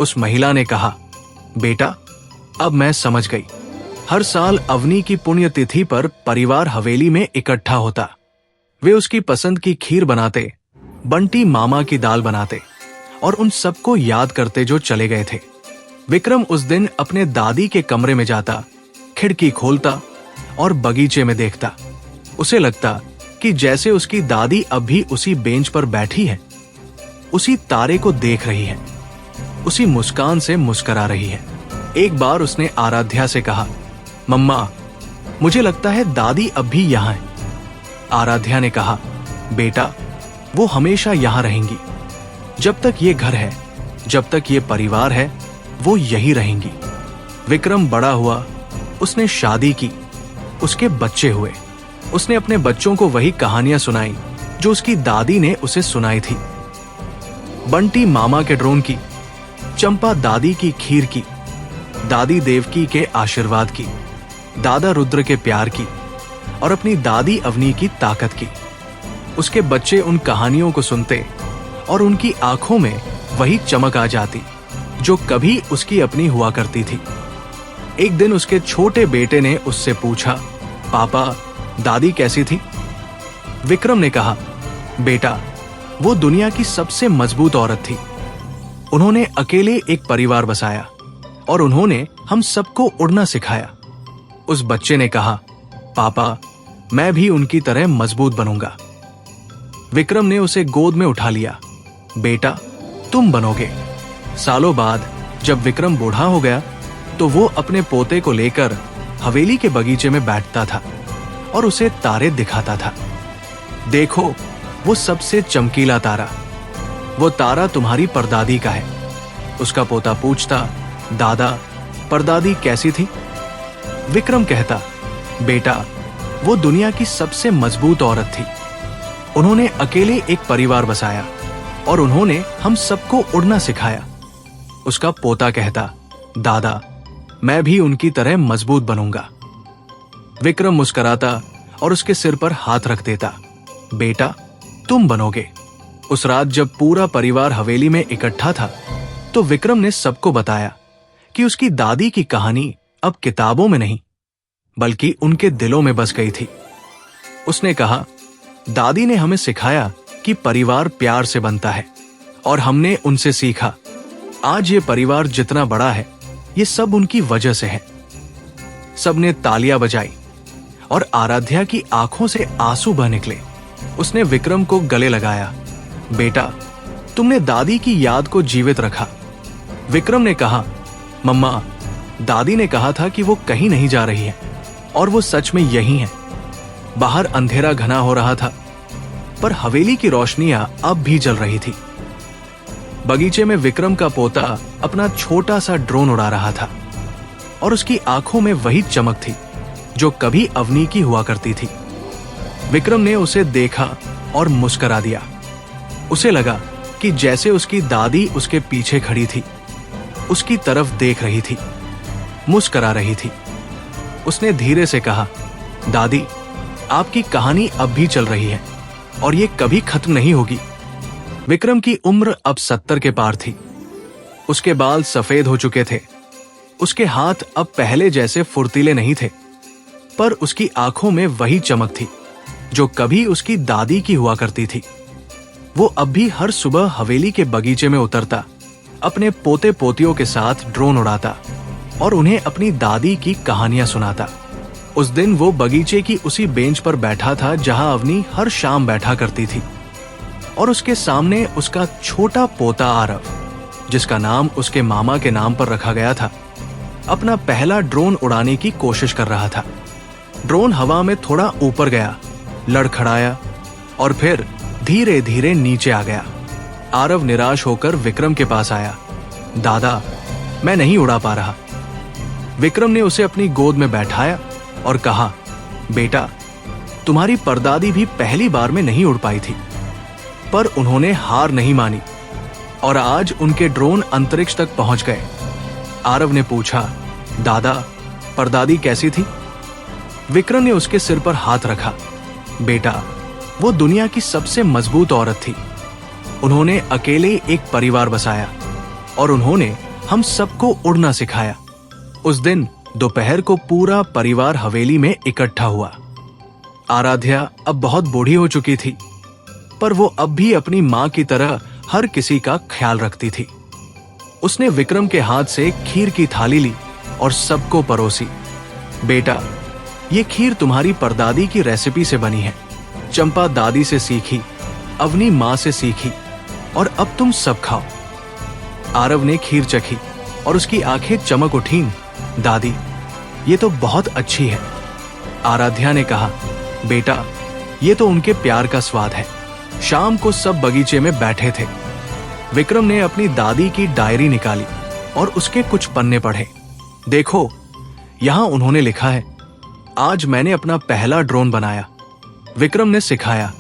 उस महिला ने कहा, बेटा, अब मैं समझ गई। हर साल अवनी की पुण्यतिथि पर परिवार हवेली में इकट्ठा होता। वे उसकी पसंद की खीर बनाते, बंटी मामा की दाल बनाते और उन सबको याद करते जो चले गए थे। विक्रम उस दिन अपने दादी के कमरे में जाता, खिड़की खोलता और बगीचे में देखता। उसे लगता कि जैसे उसकी दादी अब भी उसी बेंच पर बैठी है, उसी तारे को देख रही है, उसी मुस्कान से मुस्करा रही है। एक बार उसने आराध्या से कहा, मम्मा, मुझे लगता है दादी अब भी यहां है। आराध्या ने कहा, बेटा, वो हमेशा यहां रहेंगी। जब तक ये घर है, जब तक ये परिवार है, वो यही रहेंगी। विक्रम बड़ा हुआ, उसने शादी की, उसके बच्चे हुए। उसने अपने बच्चों को वही कहानियां सुनाई जो उसकी दादी ने उसे सुनाई थी। बंटी मामा के ड्रोन की, चंपा दादी की खीर की, दादी देवकी के आशीर्वाद की, दादा रुद्र के प्यार की और अपनी दादी अवनी की ताकत की। उसके बच्चे उन कहानियों को सुनते और उनकी आंखों में वही चमक आ जाती जो कभी उसकी अपनी हुआ करती थी। एक दिन उसके छोटे बेटे ने उससे पूछा, पापा, दादी कैसी थी? विक्रम ने कहा, बेटा, वो दुनिया की सबसे मजबूत औरत थी। उन्होंने अकेले एक परिवार बसाया और उन्होंने हम सबको उड़ना सिखाया। उस बच्चे ने कहा, पापा, मैं भी उनकी तरह मजबूत बनूंगा। विक्रम ने उसे गोद में उठा लिया। बेटा, तुम बनोगे। सालों बाद जब विक्रम बूढ़ा हो गया तो वो अपने पोते को लेकर हवेली के बगीचे में बैठता था और उसे तारे दिखाता था। देखो, वो सबसे चमकीला तारा, वो तारा तुम्हारी परदादी का है। उसका पोता पूछता, दादा, परदादी कैसी थी? विक्रम कहता, बेटा, वो दुनिया की सबसे मजबूत औरत थी। उन्होंने अकेले एक परिवार बसाया और उन्होंने हम सबको उड़ना सिखाया। उसका पोता कहता, दादा, मैं भी उनकी तरह मजबूत बनूंगा। विक्रम मुस्कुराता और उसके सिर पर हाथ रख देता, बेटा, तुम बनोगे। उस रात जब पूरा परिवार हवेली में इकट्ठा था तो विक्रम ने सबको बताया कि उसकी दादी की कहानी अब किताबों में नहीं बल्कि उनके दिलों में बस गई थी। उसने कहा, दादी ने हमें सिखाया कि परिवार प्यार से बनता है और हमने उनसे सीखा। आज ये परिवार जितना बड़ा है, ये सब उनकी वजह से है। सबने तालियां बजाई और आराध्या की आंखों से आंसू बह निकले। उसने विक्रम को गले लगाया, बेटा, तुमने दादी की याद को जीवित रखा। विक्रम ने कहा, मम्मा, दादी ने कहा था कि वो कहीं नहीं जा रही है और वो सच में यही है। बाहर अंधेरा घना हो रहा था पर हवेली की रोशनियां अब भी जल रही थी। बगीचे में विक्रम का पोता अपना छोटा सा ड्रोन उड़ा रहा था और उसकी आंखों में वही चमक थी जो कभी अवनी की हुआ करती थी। विक्रम ने उसे देखा और मुस्कुरा दिया। उसे लगा कि जैसे उसकी दादी उसके पीछे खड़ी थी, उसकी तरफ देख रही थी, मुस्कुरा रही थी। उसने धीरे से कहा, दादी, आपकी कहानी अब भी चल रही है और ये कभी खत्म नहीं होगी। विक्रम की उम्र अब 70 के पार थी। उसके बाल सफेद हो चुके थे। उसके हाथ अब पहले जैसे फुर्तीले नहीं थे, पर उसकी आंखों में वही चमक थी जो कभी उसकी दादी की हुआ करती थी। वो अब भी हर सुबह हवेली के बगीचे में उतरता, अपने पोते पोतियों के साथ ड्रोन उड़ाता और उन्हें अपनी दादी की कहानियां सुनाता। उस दिन वो बगीचे की उसी बेंच पर बैठा था जहां अवनी हर शाम बैठा करती थी और उसके सामने उसका छोटा पोता आरव, जिसका नाम उसके मामा के नाम पर रखा गया था, अपना पहला ड्रोन उड़ाने की कोशिश कर रहा था। ड्रोन हवा में थोड़ा ऊपर गया, लड़खड़ाया और फिर धीरे धीरे नीचे आ गया। आरव निराश होकर विक्रम के पास आया, दादा, मैं नहीं उड़ा पा रहा। विक्रम ने उसे अपनी गोद में बैठाया और कहा, बेटा, तुम्हारी परदादी भी पहली बार में नहीं उड़ पाई थी, पर उन्होंने हार नहीं मानी और आज उनके ड्रोन अंतरिक्ष तक पहुंच गए। आरव ने पूछा, दादा, परदादी कैसी थी? विक्रम ने उसके सिर पर हाथ रखा, बेटा, वो दुनिया की सबसे मजबूत औरत थी। उन्होंने अकेले एक परिवार बसाया और उन्होंने हम सबको उड़ना सिखाया। उस दिन दोपहर को पूरा परिवार हवेली में इकट्ठा हुआ। आराध्या अब बहुत बूढ़ी हो चुकी थी, पर वो अब भी अपनी मां की तरह हर किसी का ख्याल रखती थी। उसने विक्रम के हाथ से खीर की थाली ली और सबको परोसी। बेटा, ये खीर तुम्हारी परदादी की रेसिपी से बनी है, चंपा दादी से सीखी, अवनी माँ से सीखी, और अब तुम सब खाओ। आरव ने खीर चखी और उसकी आंखें चमक उठीं। दादी, ये तो बहुत अच्छी है। आराध्या ने कहा, बेटा, ये तो उनके प्यार का स्वाद है। शाम को सब बगीचे में बैठे थे। विक्रम ने अपनी दादी की डायरी निकाली और उसके कुछ पन्ने पढ़े। देखो, यहां उन्होंने लिखा है, आज मैंने अपना पहला ड्रोन बनाया। विक्रम ने सिखाया।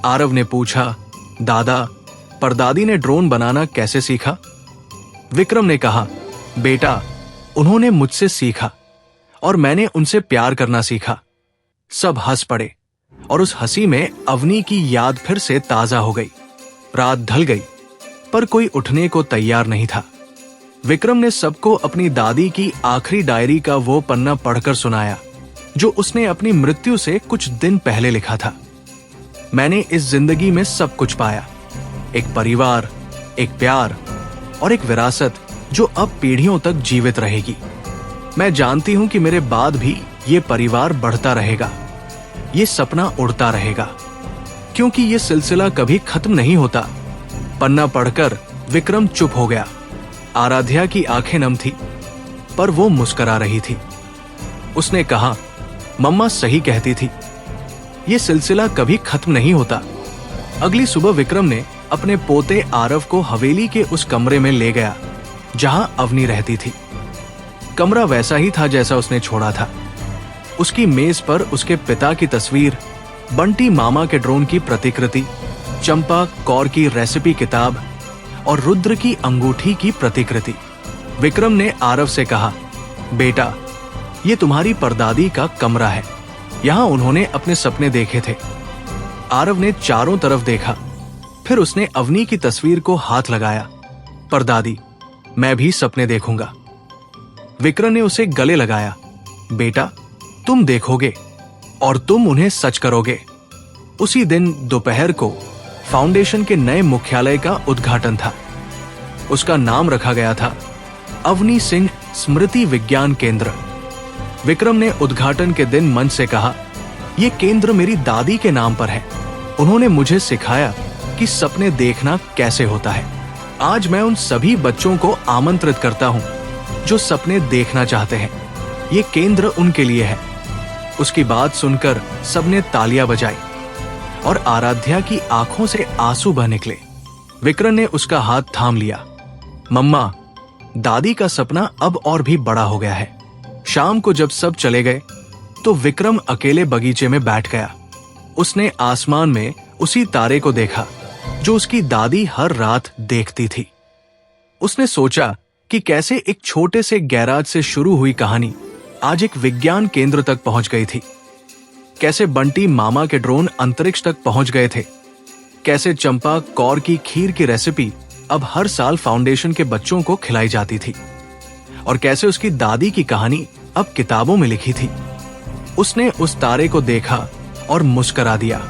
आरव ने पूछा, दादा, परदादी ने ड्रोन बनाना कैसे सीखा? विक्रम ने कहा, बेटा, उन्होंने मुझसे सीखा और मैंने उनसे प्यार करना सीखा। सब हंस पड़े और उस हंसी में अवनी की याद फिर से ताजा हो गई। रात ढल गई, पर कोई उठने को तैयार नहीं था। विक्रम ने सबको अपनी दादी की आखिरी डायरी का वो पन्ना पढ़कर सुनाया जो उसने अपनी मृत्यु से कुछ दिन पहले लिखा था। मैंने इस जिंदगी में सब कुछ पाया, एक परिवार, एक प्यार और एक विरासत जो अब पीढ़ियों तक जीवित रहेगी। मैं जानती हूं कि मेरे बाद भी ये परिवार बढ़ता रहेगा, ये सपना उड़ता रहेगा, क्योंकि ये सिलसिला कभी खत्म नहीं होता। पन्ना पढ़कर विक्रम चुप हो गया। आराध्या की आंखें नम थी, पर वो मुस्कुरा रही थी। उसने कहा, मम्मा सही कहती थी, ये सिलसिला कभी खत्म नहीं होता। अगली सुबह विक्रम ने अपने पोते आरव को हवेली के उस कमरे में ले गया जहां अवनी रहती थी। कमरा वैसा ही था जैसा उसने छोड़ा था। उसकी मेज पर उसके पिता की तस्वीर, बंटी मामा के ड्रोन की प्रतिकृति, चंपा कौर की रेसिपी किताब और रुद्र की अंगूठी की प्रतिकृति। विक्रम ने आरव से कहा, बेटा, ये तुम्हारी परदादी का कमरा है। यहां उन्होंने अपने सपने देखे थे। आरव ने चारों तरफ देखा, फिर उसने अवनी की तस्वीर को हाथ लगाया। परदादी, मैं भी सपने देखूंगा। विक्रम ने उसे गले लगाया। बेटा, तुम देखोगे और तुम उन्हें सच करोगे। उसी दिन दोपहर को फाउंडेशन के नए मुख्यालय का उद्घाटन था। उसका नाम रखा गया था अवनी सिंह स्मृति विज्ञान केंद्र। विक्रम ने उद्घाटन के दिन मंच से कहा, यह केंद्र मेरी दादी के नाम पर है। उन्होंने मुझे सिखाया कि सपने देखना कैसे होता है। आज मैं उन सभी बच्चों को आमंत्रित करता हूं जो सपने देखना चाहते हैं। ये केंद्र उनके लिए है। उसकी बात सुनकर सबने तालियां बजाई और आराध्या की आंखों से आंसू बह निकले। विक्रम ने उसका हाथ थाम लिया। मम्मा, दादी का सपना अब और भी बड़ा हो गया है। शाम को जब सब चले गए तो विक्रम अकेले बगीचे में बैठ गया। उसने आसमान में उसी तारे को देखा जो उसकी दादी हर रात देखती थी। उसने सोचा कि कैसे एक छोटे से गैराज से शुरू हुई कहानी आज एक विज्ञान केंद्र तक पहुंच गई थी। कैसे बंटी मामा के ड्रोन अंतरिक्ष तक पहुंच गए थे। कैसे चंपा कौर की खीर की रेसिपी अब हर साल फाउंडेशन के बच्चों को खिलाई जाती थी। और कैसे उसकी दादी की कहानी अब किताबों में लिखी थी। उसने उस तारे को देखा और मुस्कुरा दिया।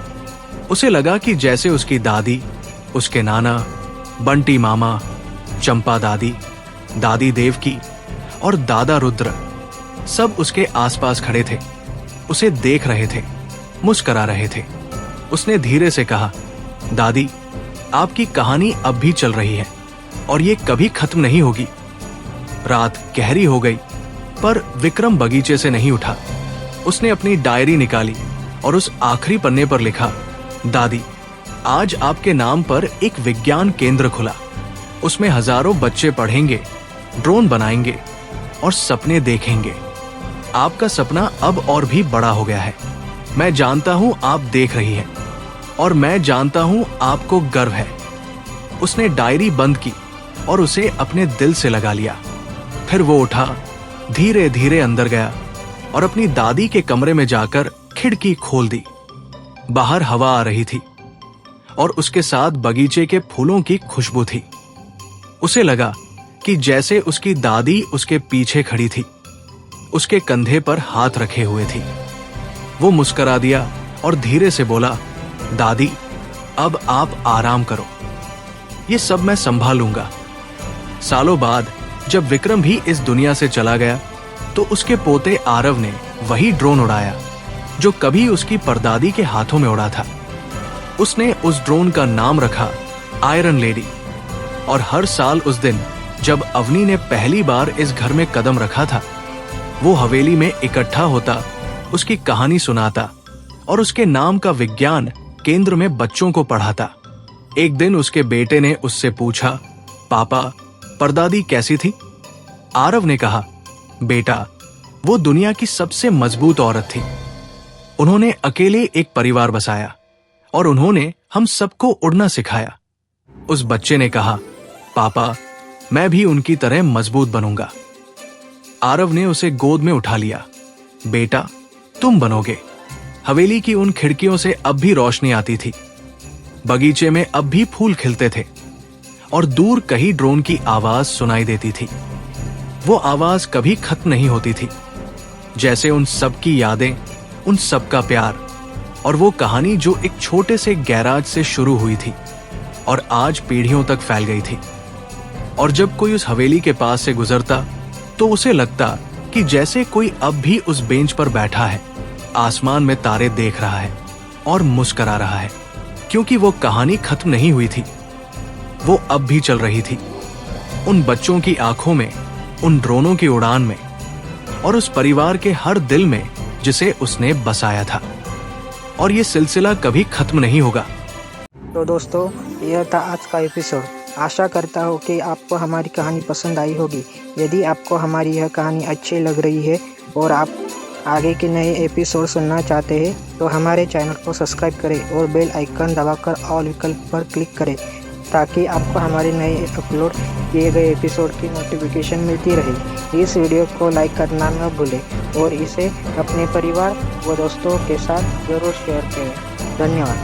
उसे लगा कि जैसे उसकी दादी, उसके नाना, बंटी मामा, चंपा दादी, दादी देवकी और दादा रुद्र सब उसके आसपास खड़े थे, उसे देख रहे थे, मुस्कुरा रहे थे। उसने धीरे से कहा, दादी, आपकी कहानी अब भी चल रही है और ये कभी खत्म नहीं होगी। रात गहरी हो गई, पर विक्रम बगीचे से नहीं उठा। उसने अपनी डायरी निकाली और उस आखिरी पन्ने पर लिखा, दादी, आज आपके नाम पर एक विज्ञान केंद्र खुला। उसमें हजारों बच्चे पढ़ेंगे, ड्रोन बनाएंगे और सपने देखेंगे। आपका सपना अब और भी बड़ा हो गया है। मैं जानता हूं आप देख रही हैं और मैं जानता हूं आपको गर्व है। उसने डायरी बंद की और उसे अपने दिल से लगा लिया। फिर वो उठा, धीरे धीरे अंदर गया और अपनी दादी के कमरे में जाकर खिड़की खोल दी। बाहर हवा आ रही थी और उसके साथ बगीचे के फूलों की खुशबू थी। उसे लगा कि जैसे उसकी दादी उसके पीछे खड़ी थी, उसके कंधे पर हाथ रखे हुए थी। वो मुस्कुरा दिया और धीरे से बोला, दादी, अब आप आराम करो, ये सब मैं संभालूंगा। सालों बाद जब विक्रम भी इस दुनिया से चला गया तो उसके पोते आरव ने वही ड्रोन उड़ाया जो कभी उसकी परदादी के हाथों में उड़ा था। उसने उस ड्रोन का नाम रखा आयरन लेडी। और हर साल उस दिन जब अवनी ने पहली बार इस घर में कदम रखा था, वो हवेली में इकट्ठा होता, उसकी कहानी सुनाता और उसके नाम का विज्ञान केंद्र में बच्चों को पढ़ाता। एक दिन उसके बेटे ने उससे पूछा, पापा, परदादी कैसी थी? आरव ने कहा, बेटा, वो दुनिया की सबसे मजबूत औरत थी। उन्होंने अकेले एक परिवार बसाया और उन्होंने हम सबको उड़ना सिखाया। उस बच्चे ने कहा, पापा, मैं भी उनकी तरह मजबूत बनूंगा। आरव ने उसे गोद में उठा लिया। बेटा, तुम बनोगे। हवेली की उन खिड़कियों से अब भी रोशनी आती थी, बगीचे में अब भी फूल खिलते थे और दूर कहीं ड्रोन की आवाज सुनाई देती थी। वो आवाज कभी खत्म नहीं होती थी, जैसे उन सब की यादें, उन सब का प्यार और वो कहानी जो एक छोटे से गैराज से शुरू हुई थी और आज पीढ़ियों तक फैल गई थी। और जब कोई उस हवेली के पास से गुजरता तो उसे लगता कि जैसे कोई अब भी उस बेंच पर बैठा है, आसमान में तारे देख रहा है और मुस्करा रहा है, क्योंकि वो कहानी खत्म नहीं हुई थी, वो अब भी चल रही थी। उन बच्चों की आंखों में, उन ड्रोनों की उड़ान में और उस परिवार के हर दिल में जिसे उसने बसाया था। और ये सिलसिला कभी खत्म नहीं होगा। तो दोस्तों, यह था आज का एपिसोड। आशा करता हूँ कि आपको हमारी कहानी पसंद आई होगी। यदि आपको हमारी यह कहानी अच्छी लग रही है और आप आगे के नए एपिसोड सुनना चाहते हैं तो हमारे चैनल को सब्सक्राइब करें और बेल आइकन दबाकर ऑल विकल्प पर क्लिक करें, ताकि आपको हमारे नए अपलोड किए गए एपिसोड की नोटिफिकेशन मिलती रहे। इस वीडियो को लाइक करना न भूलें और इसे अपने परिवार व दोस्तों के साथ ज़रूर शेयर करें। धन्यवाद।